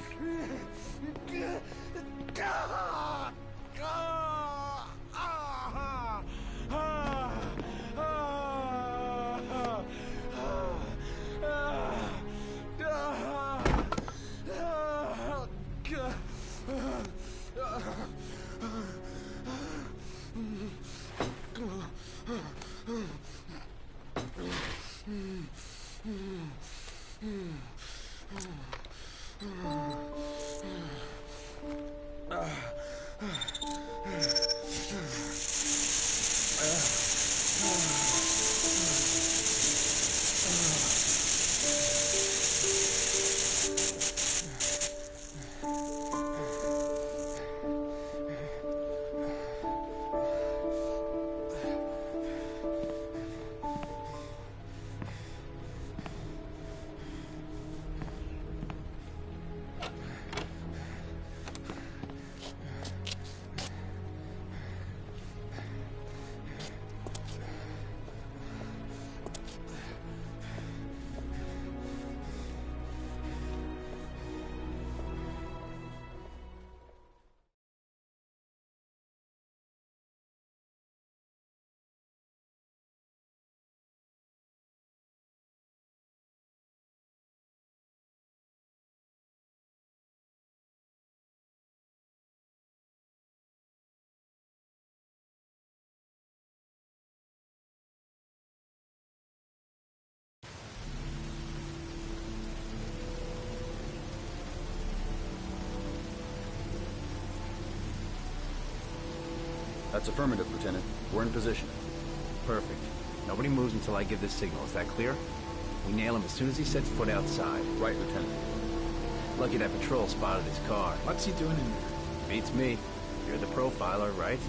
That's affirmative, Lieutenant. We're in position. Perfect. Nobody moves until I give this signal. Is that clear? We nail him as soon as he sets foot outside. Right, Lieutenant. Lucky that patrol spotted his car. What's he doing in there? Beats me. You're the profiler, right?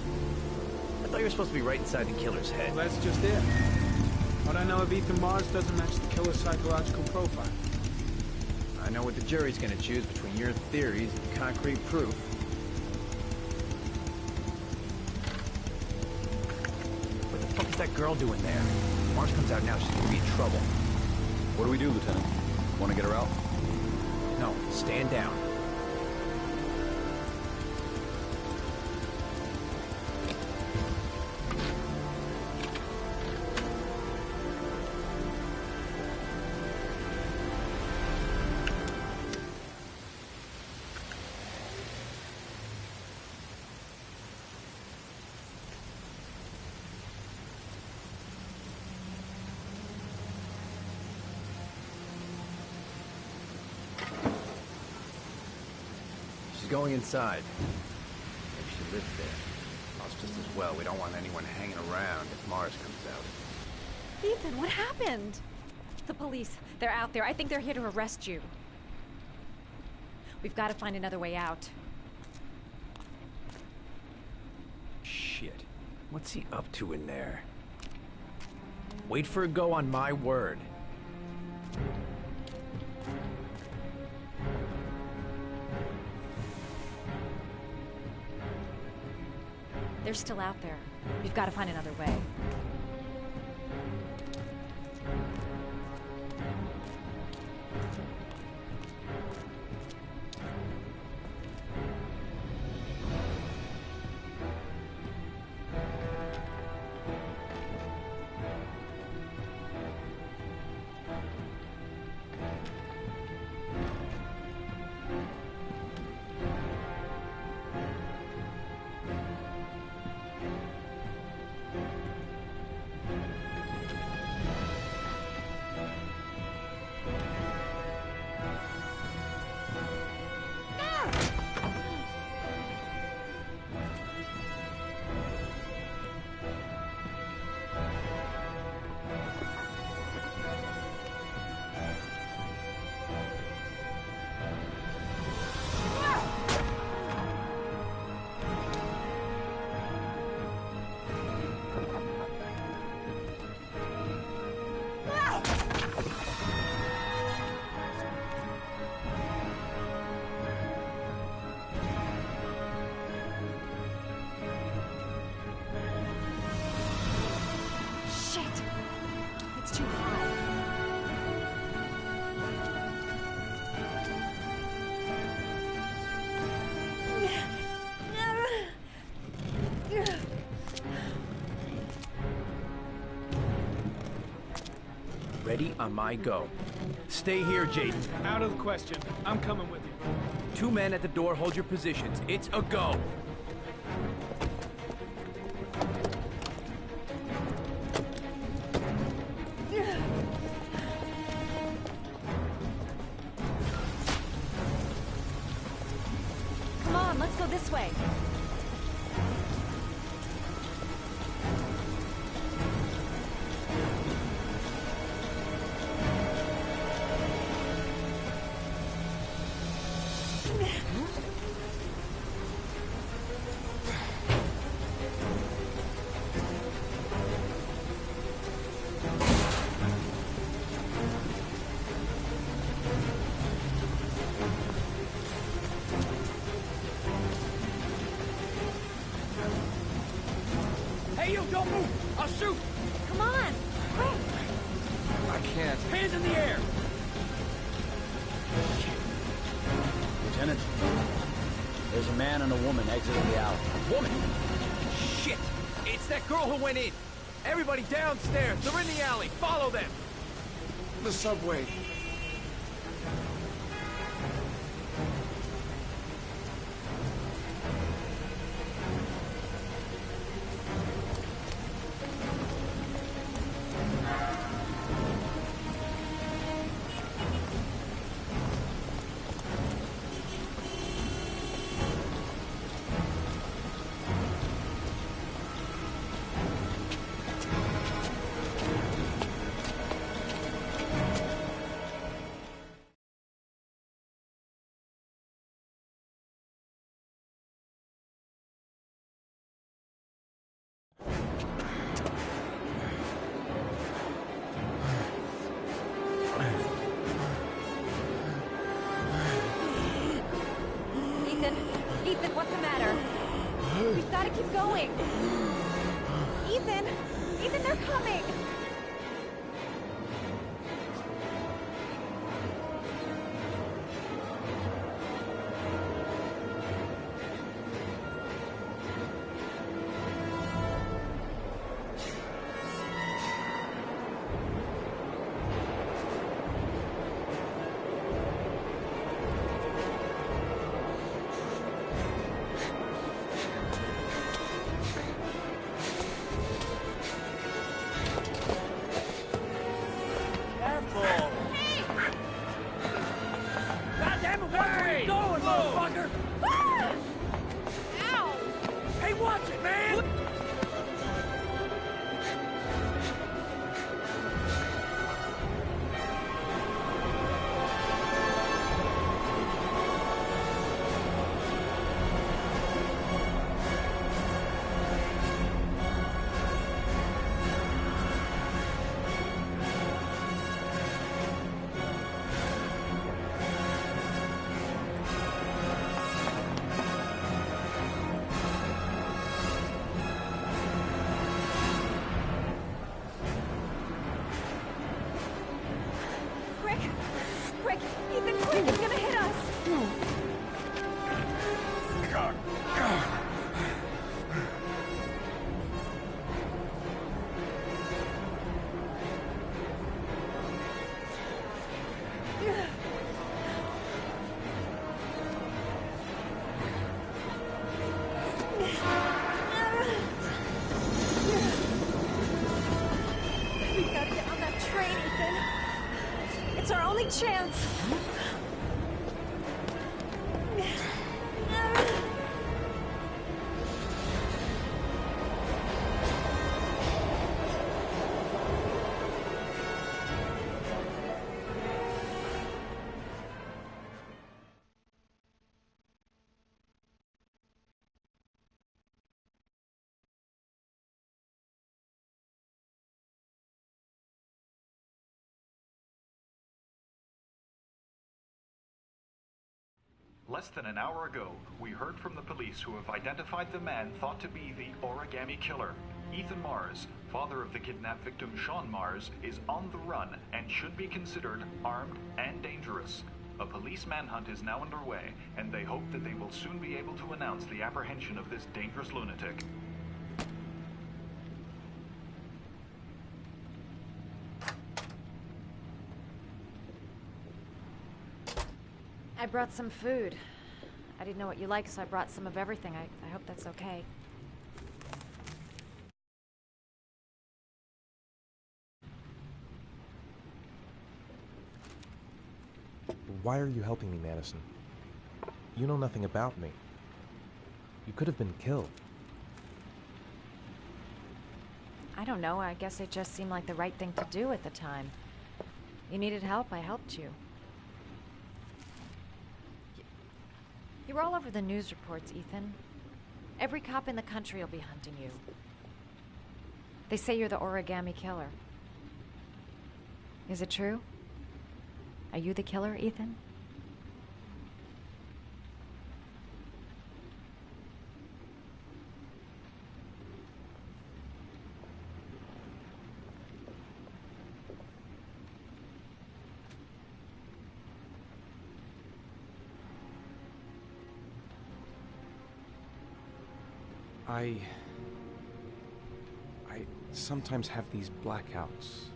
I thought you were supposed to be right inside the killer's head. Well, that's just it. What I know of Ethan Mars doesn't match the killer's psychological profile. I know what the jury's gonna choose between your theories and concrete proof. What the fuck is that girl doing there? Mars comes out now, she's gonna be in trouble. What do we do, Lieutenant? Want to get her out? No, stand down. Going inside. Maybe she lives there. Well, it's just as well. We don't want anyone hanging around if Mars comes out. Ethan, what happened? The police. They're out there. I think they're here to arrest you. We've got to find another way out. Shit. What's he up to in there? Wait for a go on my word. They're still out there. We've got to find another way. Ready on my go. Stay here, Jaden. Out of the question. I'm coming with you. 2 men at the door, hold your positions. It's a go. Come on, let's go this way. Hey, you, don't move! I'll shoot! Come on! Quick! I can't. Hands in the air! Lieutenant, there's a man and a woman exiting the alley. Woman? Shit! It's that girl who went in! Everybody downstairs! They're in the alley! Follow them! The subway. Ethan, what's the matter? We've got to keep going. Ethan, they're coming. Quick! Ethan, quick! It's gonna hit us! We gotta get on that train, Ethan. It's our only chance. Less than an hour ago, we heard from the police who have identified the man thought to be the origami killer. Ethan Mars, father of the kidnapped victim Sean Mars, is on the run and should be considered armed and dangerous. A police manhunt is now underway, and they hope that they will soon be able to announce the apprehension of this dangerous lunatic. I brought some food. I didn't know what you like, so I brought some of everything. I hope that's okay. Why are you helping me, Madison? You know nothing about me. You could have been killed. I don't know. I guess it just seemed like the right thing to do at the time. You needed help, I helped you. You were all over the news reports, Ethan. Every cop in the country will be hunting you. They say you're the origami killer. Is it true? Are you the killer, Ethan? I sometimes have these blackouts.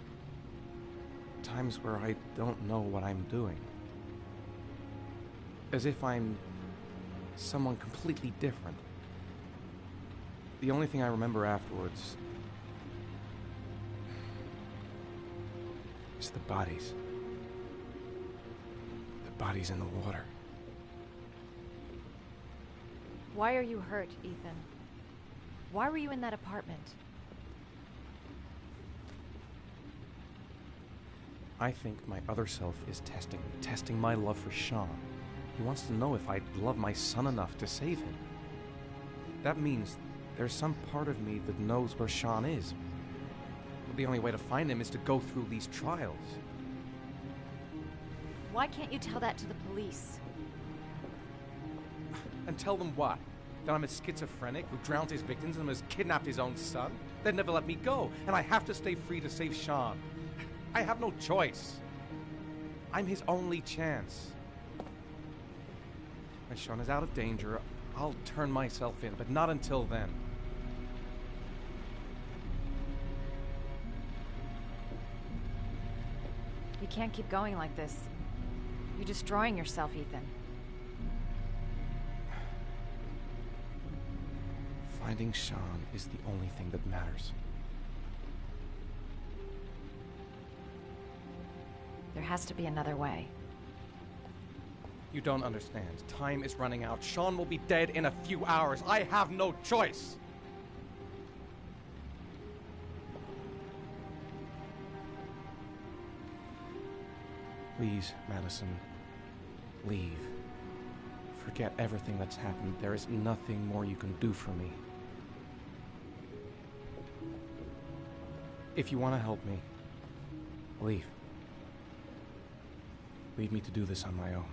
Times where I don't know what I'm doing. As if I'm someone completely different. The only thing I remember afterwards is the bodies. The bodies in the water. Why are you hurt, Ethan? Why were you in that apartment? I think my other self is testing my love for Sean. He wants to know if I love my son enough to save him. That means there's some part of me that knows where Sean is. But the only way to find him is to go through these trials. Why can't you tell that to the police? And tell them what? That I'm a schizophrenic who drowned his victims and has kidnapped his own son? They'd never let me go, and I have to stay free to save Sean. I have no choice. I'm his only chance. When Sean is out of danger, I'll turn myself in, but not until then. You can't keep going like this. You're destroying yourself, Ethan. Finding Sean is the only thing that matters. There has to be another way. You don't understand. Time is running out. Sean will be dead in a few hours. I have no choice. Please, Madison, leave. Forget everything that's happened. There is nothing more you can do for me. If you want to help me, leave. Leave me to do this on my own.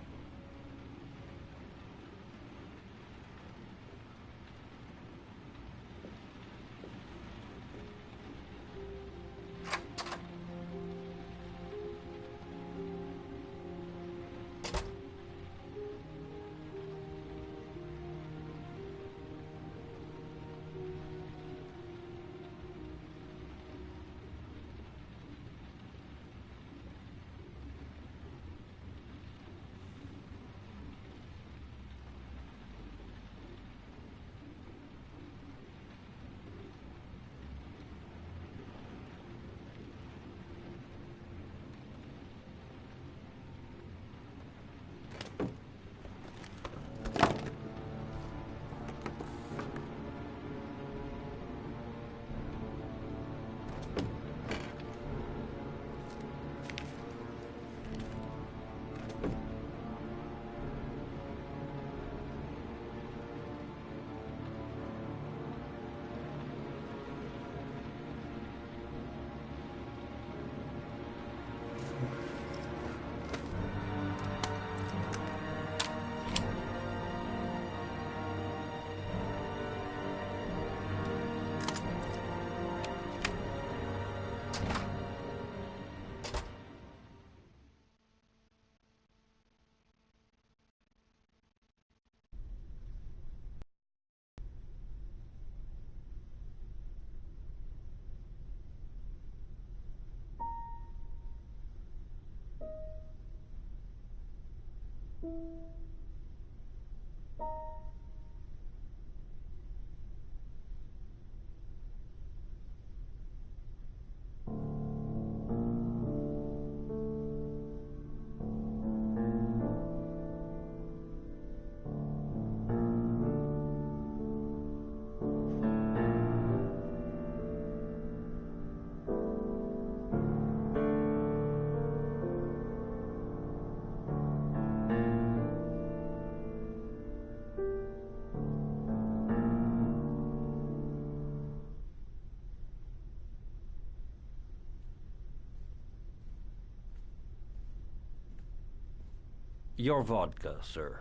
Your vodka, sir.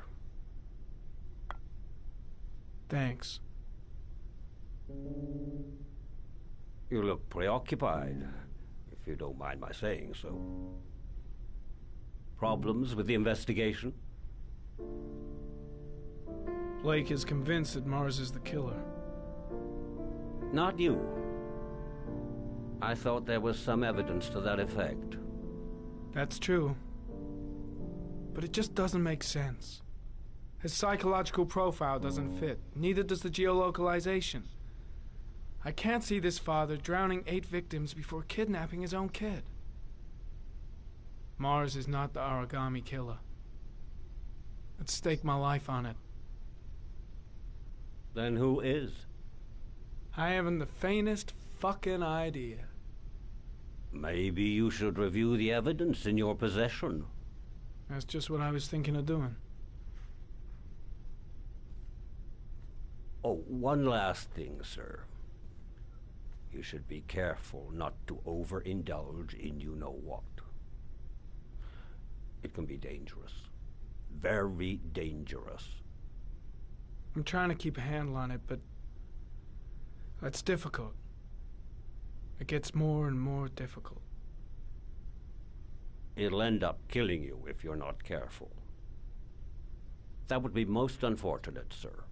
Thanks. You look preoccupied, if you don't mind my saying so. Problems with the investigation? Blake is convinced that Mars is the killer. Not you. I thought there was some evidence to that effect. That's true. But it just doesn't make sense. His psychological profile doesn't fit. Neither does the geolocalization. I can't see this father drowning 8 victims before kidnapping his own kid. Mars is not the Origami killer. I'd stake my life on it. Then who is? I haven't the faintest fucking idea. Maybe you should review the evidence in your possession. That's just what I was thinking of doing. Oh, one last thing, sir. You should be careful not to overindulge in you-know-what. It can be dangerous. Very dangerous. I'm trying to keep a handle on it, but that's difficult. It gets more and more difficult. It'll end up killing you if you're not careful. That would be most unfortunate, sir.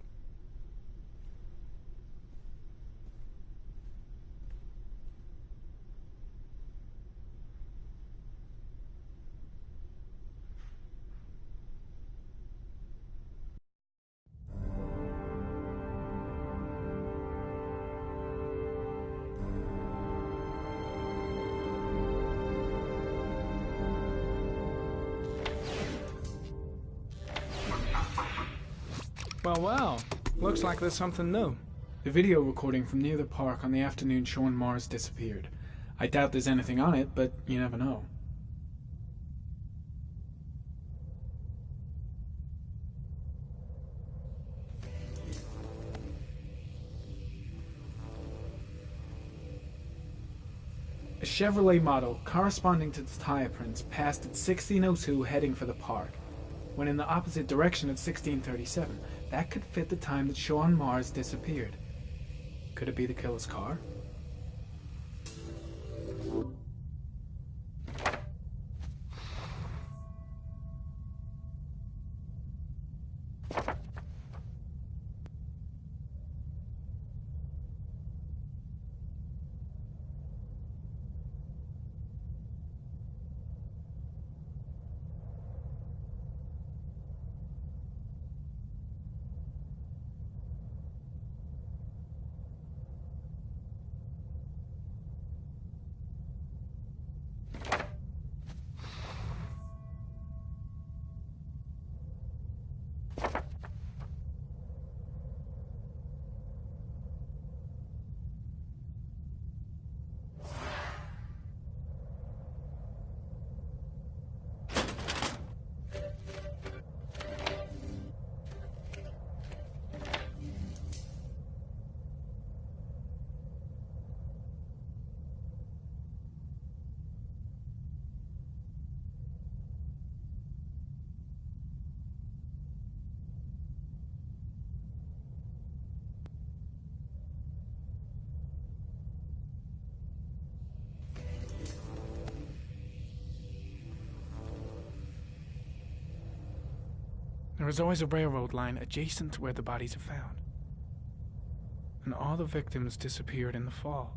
Well, looks like there's something new. The video recording from near the park on the afternoon Sean Mars disappeared. I doubt there's anything on it, but you never know. A Chevrolet model corresponding to the tire prints passed at 1602 heading for the park. When in the opposite direction at 1637, that could fit the time that Sean Mars disappeared. Could it be the killer's car? There is always a railroad line adjacent to where the bodies are found. And all the victims disappeared in the fall.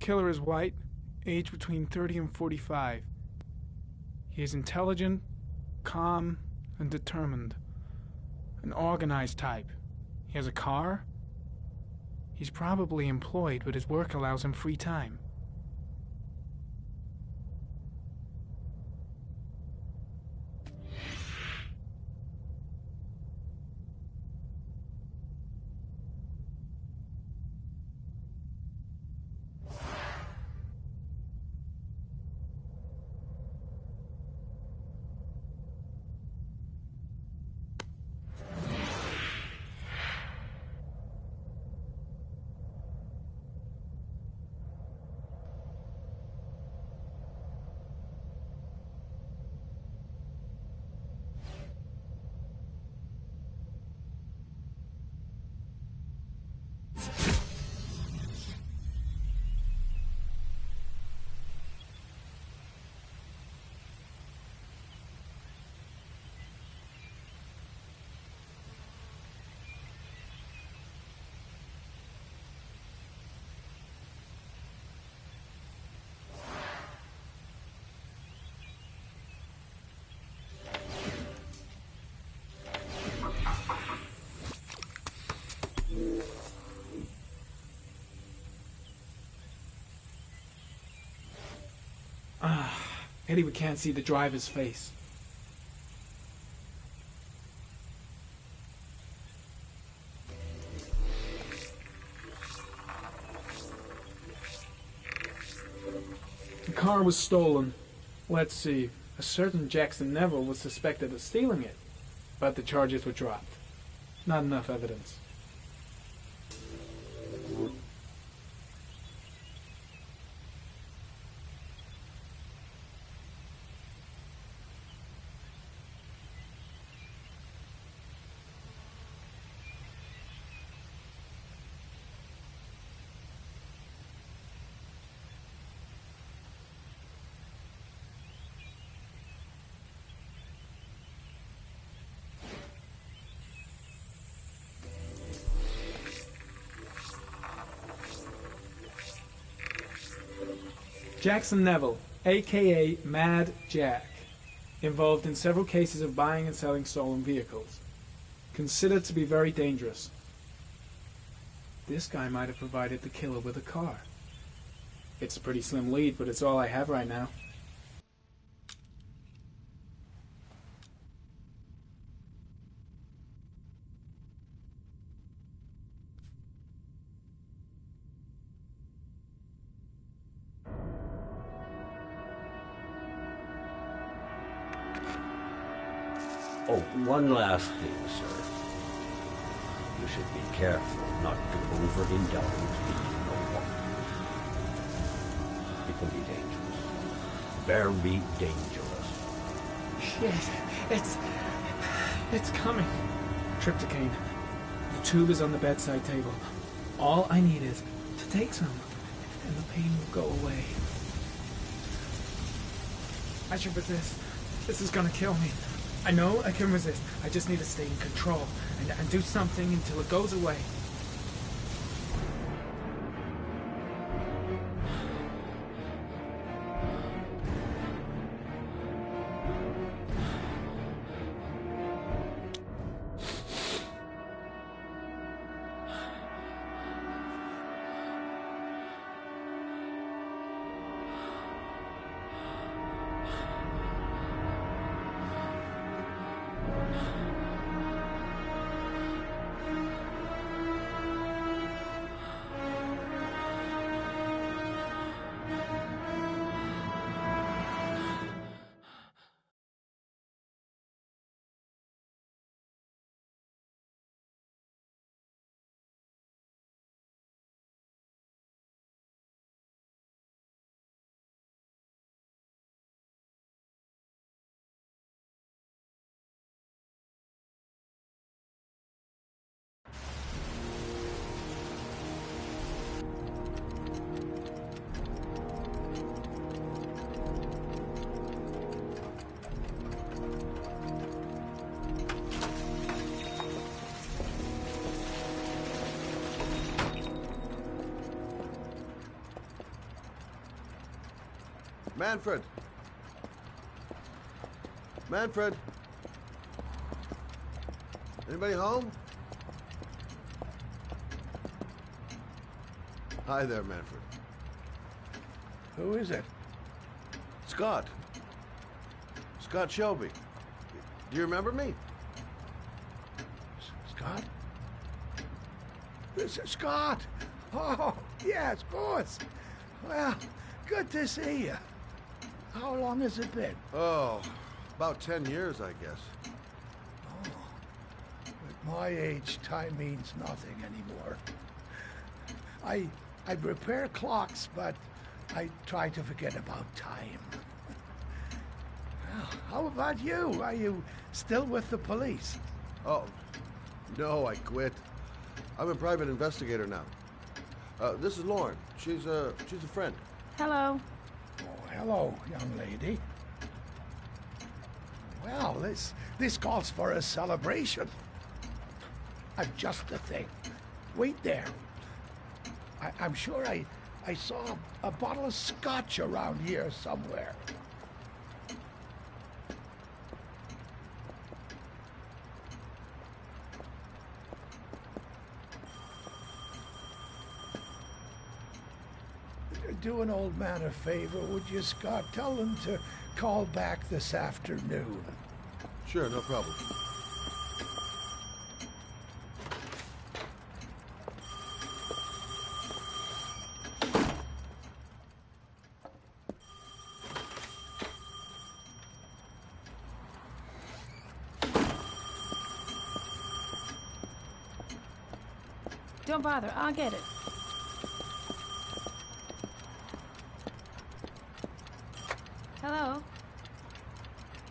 killer is white, aged between 30 and 45. He is intelligent, calm, and determined. An organized type. He has a car. He's probably employed, but his work allows him free time. Pity we can't see the driver's face. The car was stolen. Let's see. A certain Jackson Neville was suspected of stealing it, but the charges were dropped. Not enough evidence. Jackson Neville, a.k.a. Mad Jack, involved in several cases of buying and selling stolen vehicles. Considered to be very dangerous. This guy might have provided the killer with a car. It's a pretty slim lead, but it's all I have right now. Oh, one last thing, sir. You should be careful not to overindulge in what. It can be dangerous. Very dangerous. Shit, it's coming. Trypticane. The tube is on the bedside table. All I need is to take some, and the pain will go away. I should resist. This is gonna kill me. I know I can resist. I just need to stay in control and do something until it goes away. Manfred! Manfred! Anybody home? Hi there, Manfred. Who is it? Scott. Scott Shelby. Do you remember me? Scott? This is Scott! Oh, yes, of course. Well, good to see you. How long has it been? Oh, about 10 years, I guess. At my age, time means nothing anymore. I repair clocks, but I try to forget about time. Well, how about you? Are you still with the police? Oh, no, I quit. I'm a private investigator now. This is Lauren. She's a friend. Hello. Oh, hello, young lady. Well, this calls for a celebration. I'm just the thing. Wait there. I'm sure I saw a bottle of scotch around here somewhere. Do an old man a favor, would you, Scott? Tell them to call back this afternoon. Sure, no problem. Don't bother, I'll get it. Hello?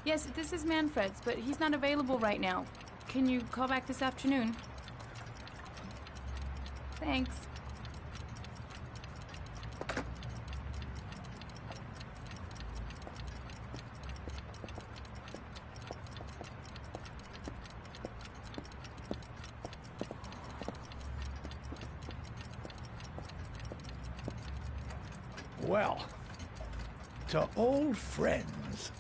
Yes, this is Manfred's, but he's not available right now. Can you call back this afternoon? Thanks. Well, to old friends.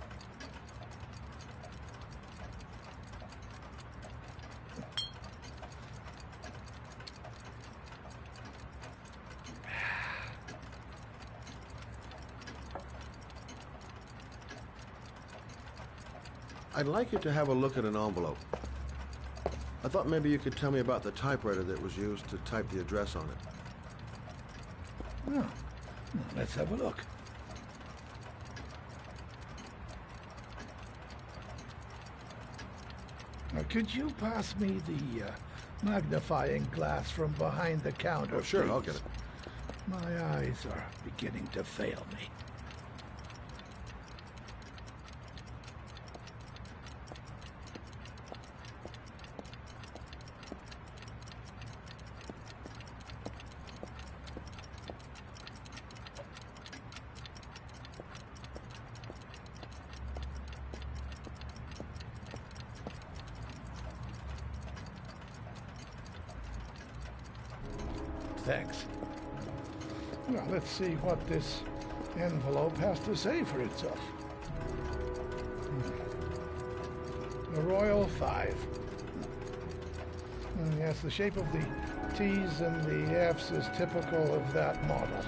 I'd like you to have a look at an envelope. I thought maybe you could tell me about the typewriter that was used to type the address on it. Oh, let's have a look. Now, could you pass me the magnifying glass from behind the counter, sure, please? I'll get it. My eyes are beginning to fail me. Thanks. Well, let's see what this envelope has to say for itself. The Royal 5. Yes, the shape of the T's and the F's is typical of that model.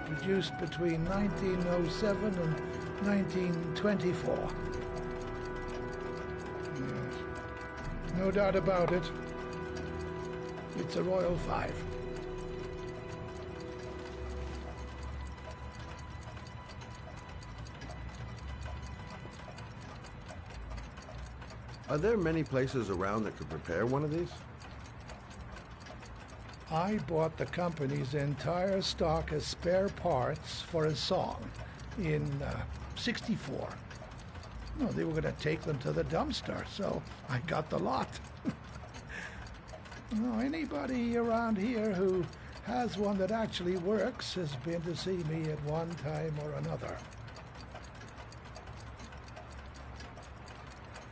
Produced between 1907 and 1924. Yes. No doubt about it. It's a Royal 5. Are there many places around that could repair one of these? I bought the company's entire stock of spare parts for a song in '64. No, they were going to take them to the dumpster, so I got the lot. No, anybody around here who has one that actually works has been to see me at one time or another.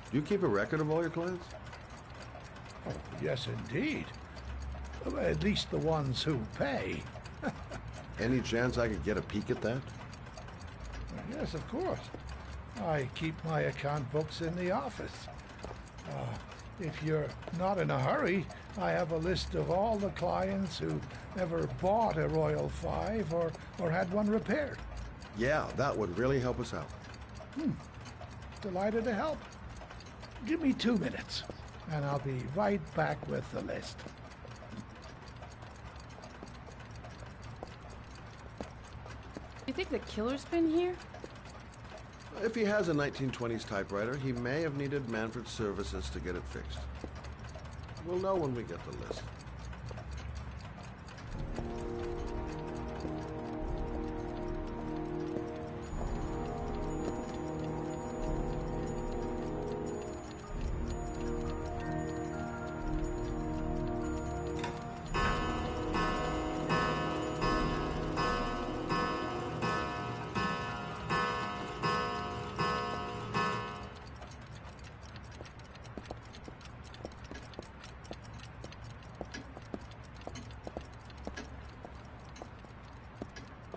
Do you keep a record of all your clients? Oh, yes, indeed. Well, at least the ones who pay. Any chance I could get a peek at that? Yes, of course. I keep my account books in the office. If you're not in a hurry, I have a list of all the clients who ever bought a Royal 5 or had one repaired. Yeah, that would really help us out. Delighted to help. Give me 2 minutes, and I'll be right back with the list. You think the killer's been here? If he has a 1920s typewriter, he may have needed Manfred's services to get it fixed. We'll know when we get the list.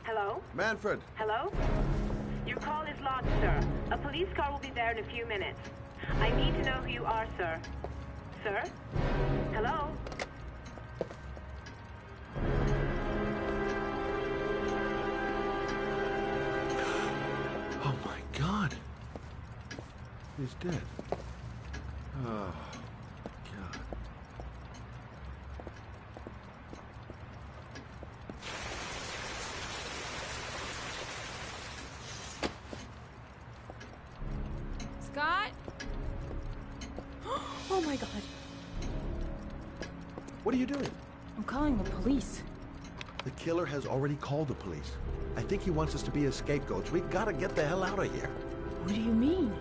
Hello? Manfred! Hello? Your call is lodged, sir. A police car will be there in a few minutes. I need to know who you are, sir. Sir? Hello? Oh my God! He's dead. Oh, God. Scott? Oh my God. What are you doing? I'm calling the police. The killer has already called the police. I think he wants us to be his scapegoats. We gotta get the hell out of here. What do you mean?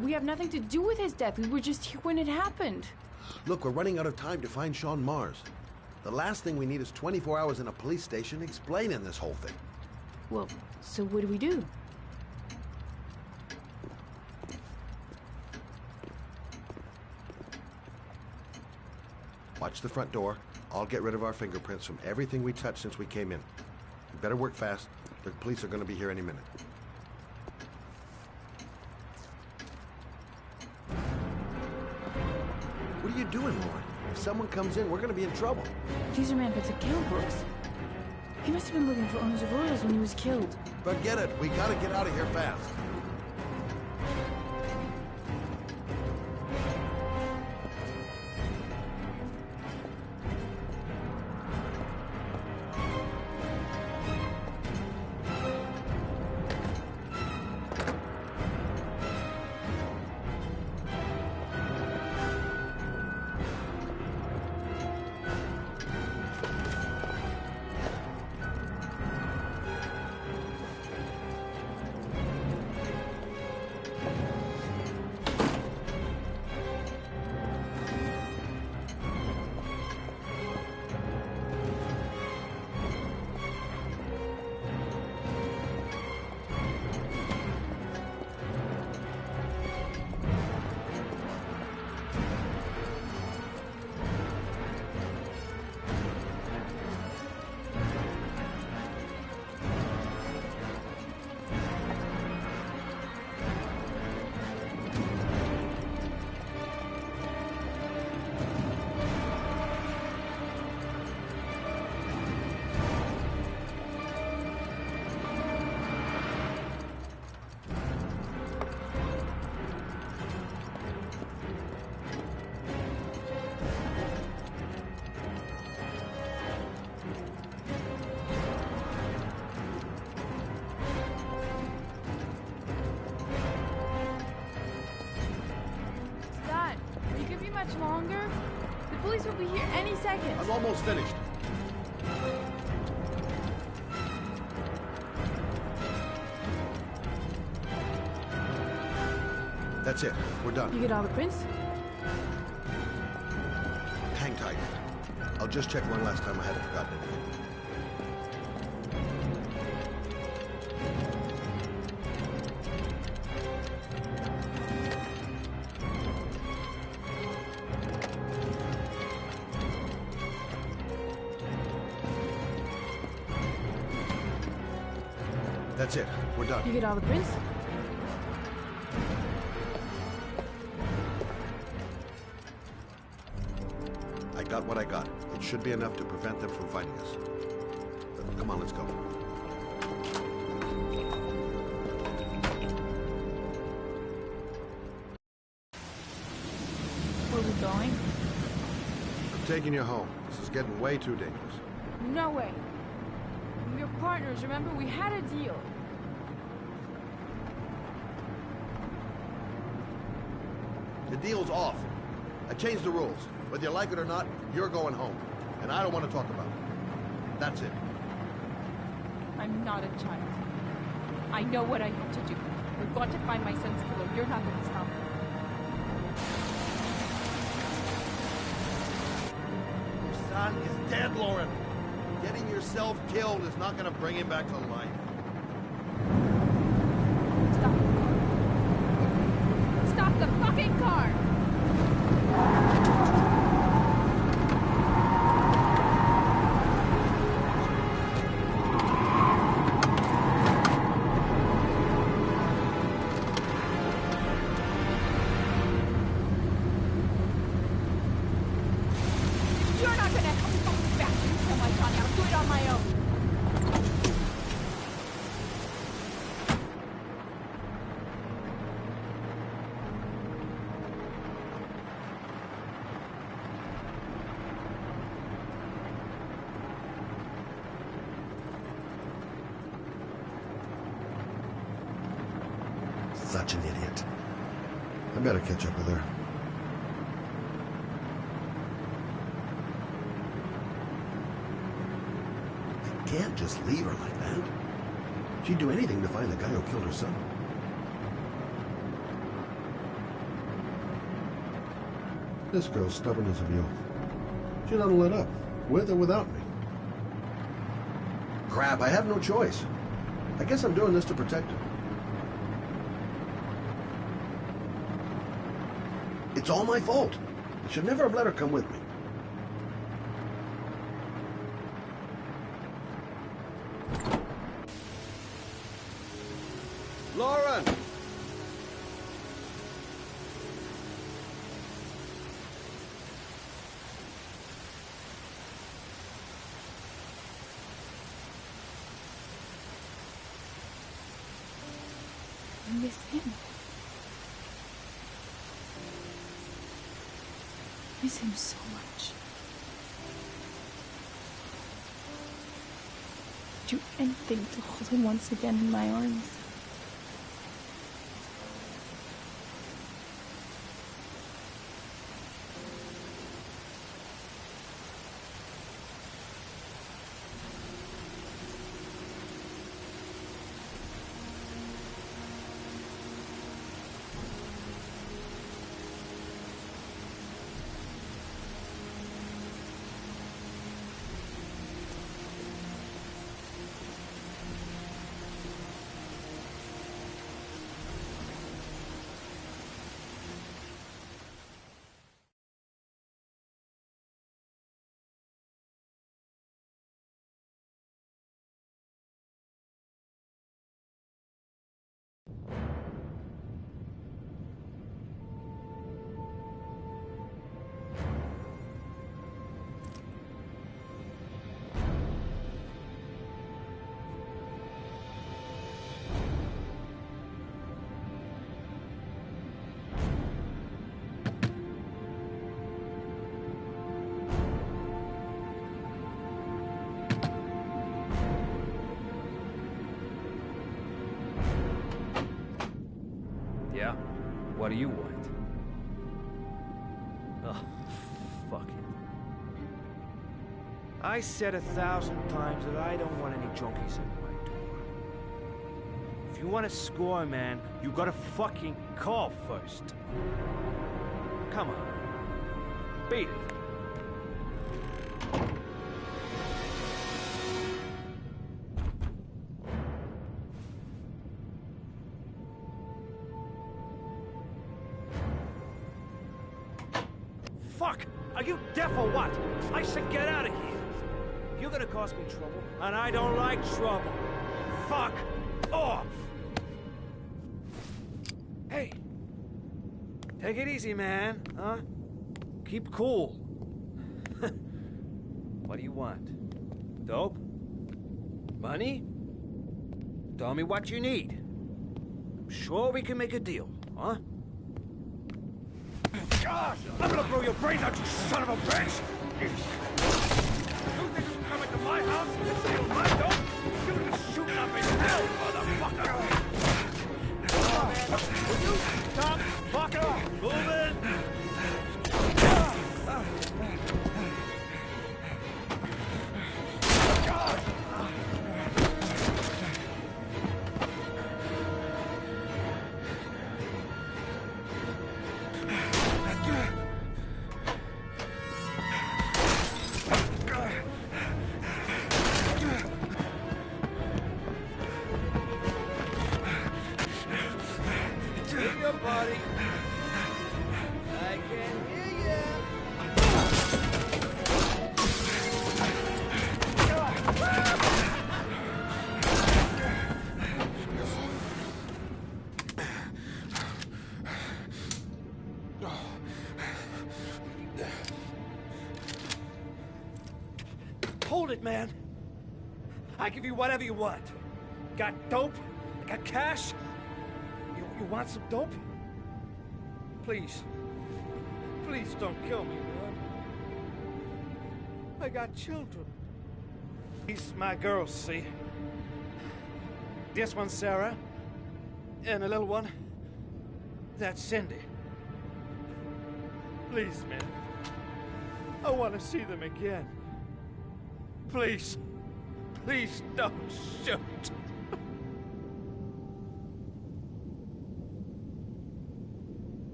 We have nothing to do with his death. We were just here when it happened. Look, we're running out of time to find Sean Mars. The last thing we need is 24 hours in a police station explaining this whole thing. Well, so what do we do? Watch the front door. I'll get rid of our fingerprints from everything we touched since we came in. You better work fast. The police are gonna be here any minute. What are you doing, Lauren? If someone comes in, we're gonna be in trouble. These are Manfred's account books. He must have been looking for owners of Royals when he was killed. Forget it. We gotta get out of here fast. Scott, you could be much longer. The police will be here any second. I'm almost finished. That's it. We're done. You get all the prints? Hang tight. I'll just check one last time I haven't forgotten anything. That's it. We're done. You get all the prints? I got what I got. It should be enough to prevent them from finding us. Come on, let's go. Where are we going? I'm taking you home. This is getting way too dangerous. No way. We're partners, remember? We had a deal. The deal's off. I changed the rules. Whether you like it or not, you're going home. And I don't want to talk about it. That's it. I'm not a child. I know what I have to do. We've got to find my son's killer. You're not going to stop me. Your son is dead, Lauren. Getting yourself killed is not going to bring him back to life. Stop the fucking car! You're not gonna help me back and kill my Johnny. I'll do it on my own. Such an idiot. I better catch up with her. I can't just leave her like that. She'd do anything to find the guy who killed her son. This girl's stubborn as a mule. She doesn't let up, with or without me. Crap, I have no choice. I guess I'm doing this to protect her. It's all my fault. I should never have let her come with me. Lauren! I miss him. Miss him so much. Do anything to hold him once again in my arms. Yeah? What do you want? Oh, fuck it. I said 1,000 times that I don't want any junkies at my door. If you want to score, man, you gotta fucking call first. Come on. Beat it. Fuck! Are you deaf or what? I said get out of here! You're gonna cause me trouble, and I don't like trouble. Fuck! off! Hey! Take it easy, man, huh? Keep cool. What do you want? Dope? Money? Tell me what you need. I'm sure we can make a deal, huh? Gosh, I'm gonna blow your brains out, you son of a bitch! You think you can come into my house and steal my dope? You're gonna be shooting up in hell, motherfucker! Will you stop fucking moving? Hold it, man. I give you whatever you want. Got dope? Got cash? You want some dope? Please. Please don't kill me, man. I got children. These my girls, see? This one's Sarah. And the little one, that's Cindy. Please, man. I want to see them again. Please. Please don't shoot.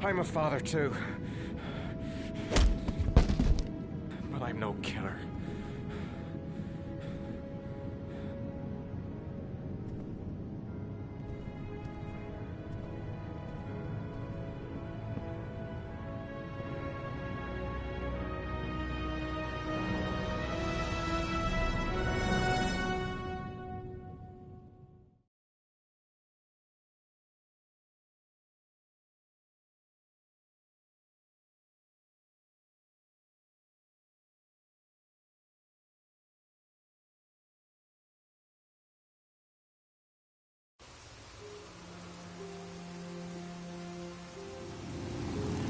I'm a father, too. But I'm no killer.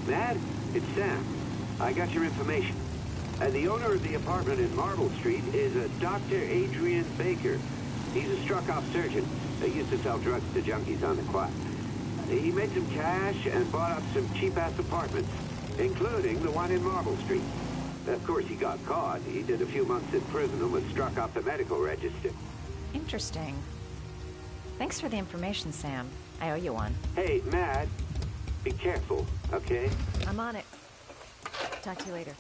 Matt, it's Sam. I got your information. The owner of the apartment in Marble Street is a Dr. Adrian Baker. He's a struck-off surgeon. He used to sell drugs to junkies on the quad. He made some cash and bought up some cheap-ass apartments, including the one in Marble Street. Of course, he got caught. He did a few months in prison and was struck off the medical register. Interesting. Thanks for the information, Sam. I owe you one. Hey, Matt, be careful, okay? I'm on it. Talk to you later.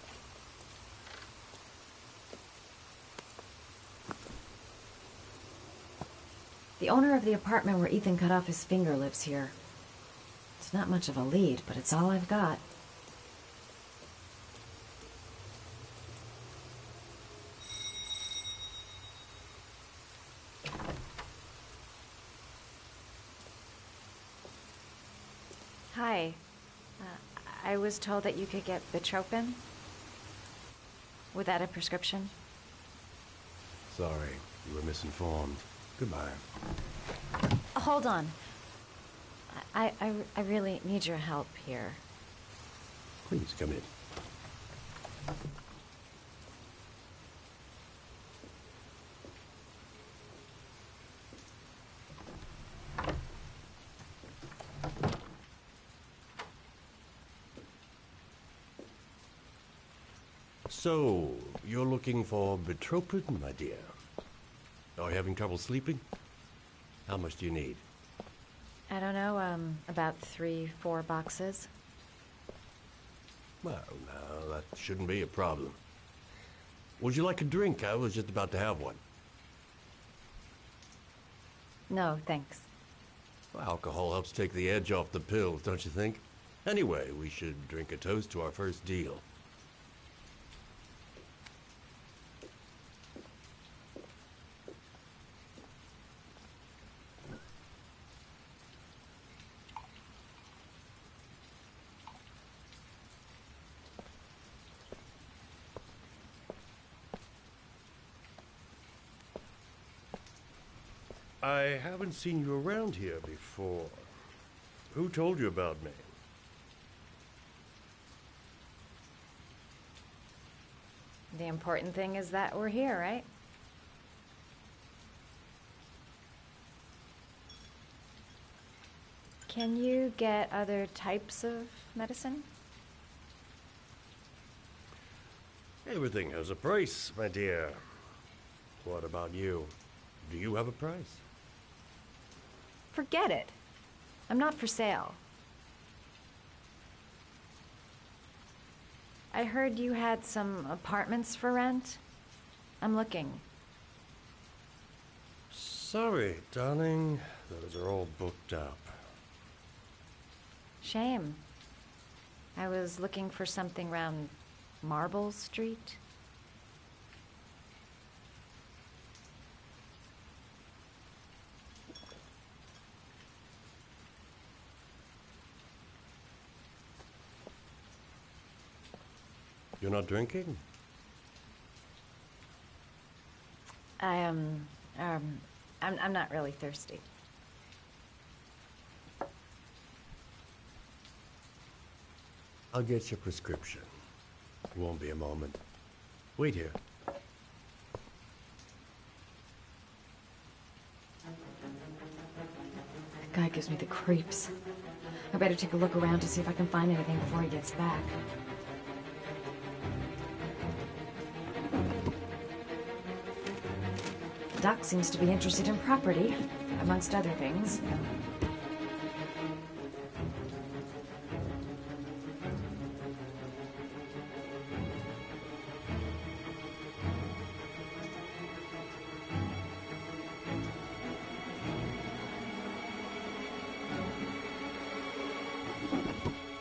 The owner of the apartment where Ethan cut off his finger lives here. It's not much of a lead, but it's all I've got. Hi. I was told that you could get Bitropin. Without a prescription? Sorry, you were misinformed. Goodbye. Hold on. I really need your help here. Please come in. So, you're looking for Bitropin, my dear? Are you having trouble sleeping? How much do you need? I don't know, about 3-4 boxes. Well, no, that shouldn't be a problem. Would you like a drink? I was just about to have one. No, thanks. Well, alcohol helps take the edge off the pills, don't you think? Anyway, we should drink a toast to our first deal. I haven't seen you around here before. Who told you about me? The important thing is that we're here, right? Can you get other types of medicine? Everything has a price, my dear. What about you? Do you have a price? Forget it. I'm not for sale. I heard you had some apartments for rent. I'm looking. Sorry, darling. Those are all booked up. Shame. I was looking for something around Marble Street. You're not drinking? I'm not really thirsty. I'll get your prescription. It won't be a moment. Wait here. That guy gives me the creeps. I better take a look around to see if I can find anything before he gets back. Doc seems to be interested in property, amongst other things.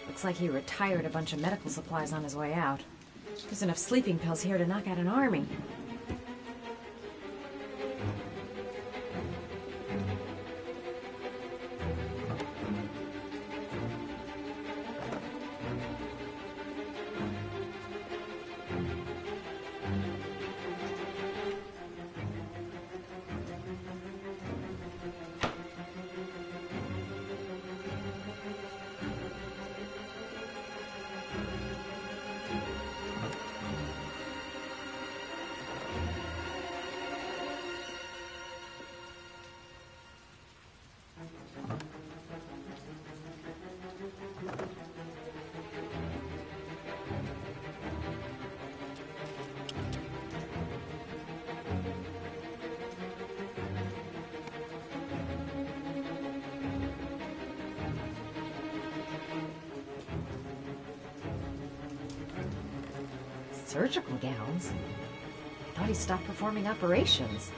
Looks like he retired a bunch of medical supplies on his way out. There's enough sleeping pills here to knock out an army. Surgical gowns? I thought he stopped performing operations.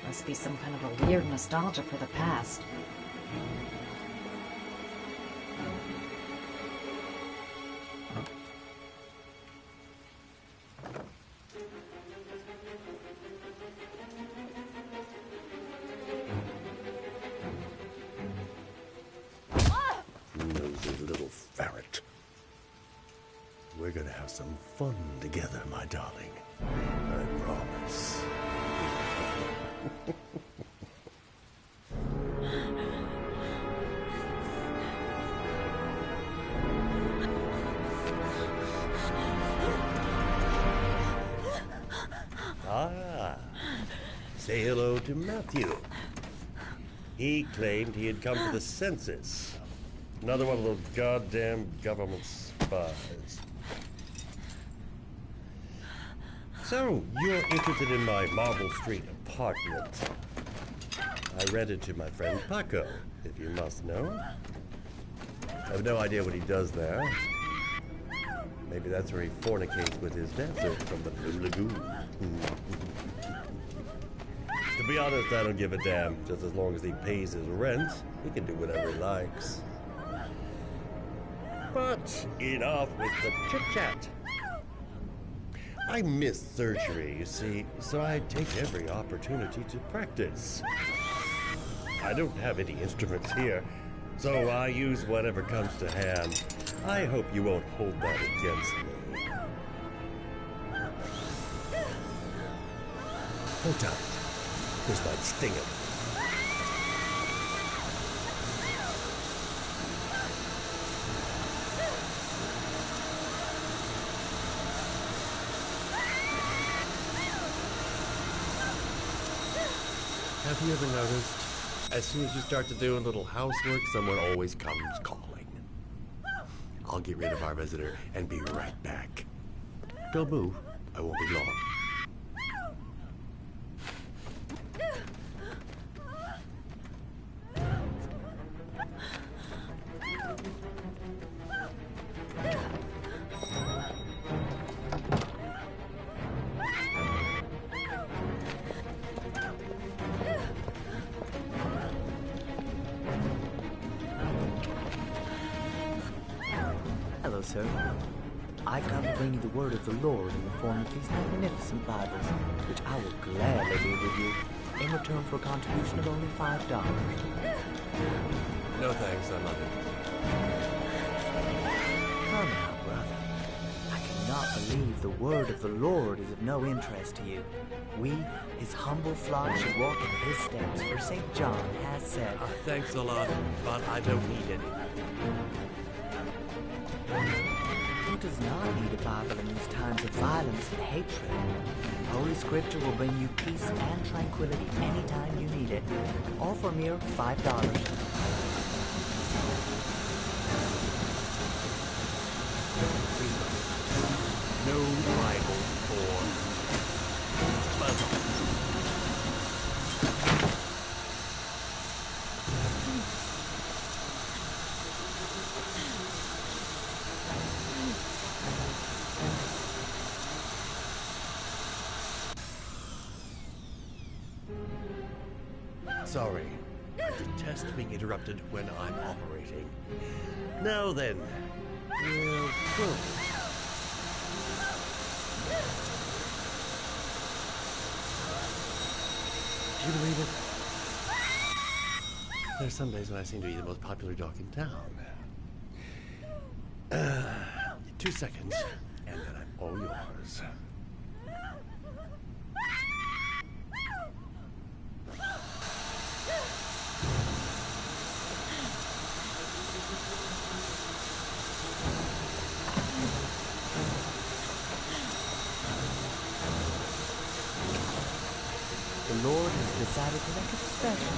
Must be some kind of a weird nostalgia for the past. Nosy little ferret. We're gonna have some fun together, my darling. I promise. Say hello to Matthew. He claimed he had come to the census. Another one of those goddamn government spies. So, you're interested in my Marble Street apartment. I rented to my friend Paco, if you must know. I have no idea what he does there. Maybe that's where he fornicates with his dancer from the Blue Lagoon. To be honest, I don't give a damn. Just as long as he pays his rent, he can do whatever he likes. But enough with the chit-chat. I miss surgery, you see, so I take every opportunity to practice. I don't have any instruments here, so I use whatever comes to hand. I hope you won't hold that against me. Hold tight. This might sting him. Have you ever noticed, as soon as you start to do a little housework, someone always comes calling? I'll get rid of our visitor and be right back. Don't move. I won't be long. Hello, sir. I've come to bring you the word of the Lord in the form of these magnificent Bibles, which I will gladly leave with you in return for a contribution of only $5. No thanks, I love it. Come now, brother. I cannot believe the word of the Lord is of no interest to you. We, his humble flock, should walk in his steps, for St. John has said... Thanks a lot, but I don't need any. Who does not need a Bible in these times of violence and hatred? Holy Scripture will bring you peace and tranquility anytime you need it, all for mere $5. No Bible for puzzle. Sorry. I detest being interrupted when I'm operating. Now then, we'll close. Do you believe it? There's some days when I seem to be the most popular dog in town. 2 seconds, and then I'm all yours. The Lord has decided to make a special.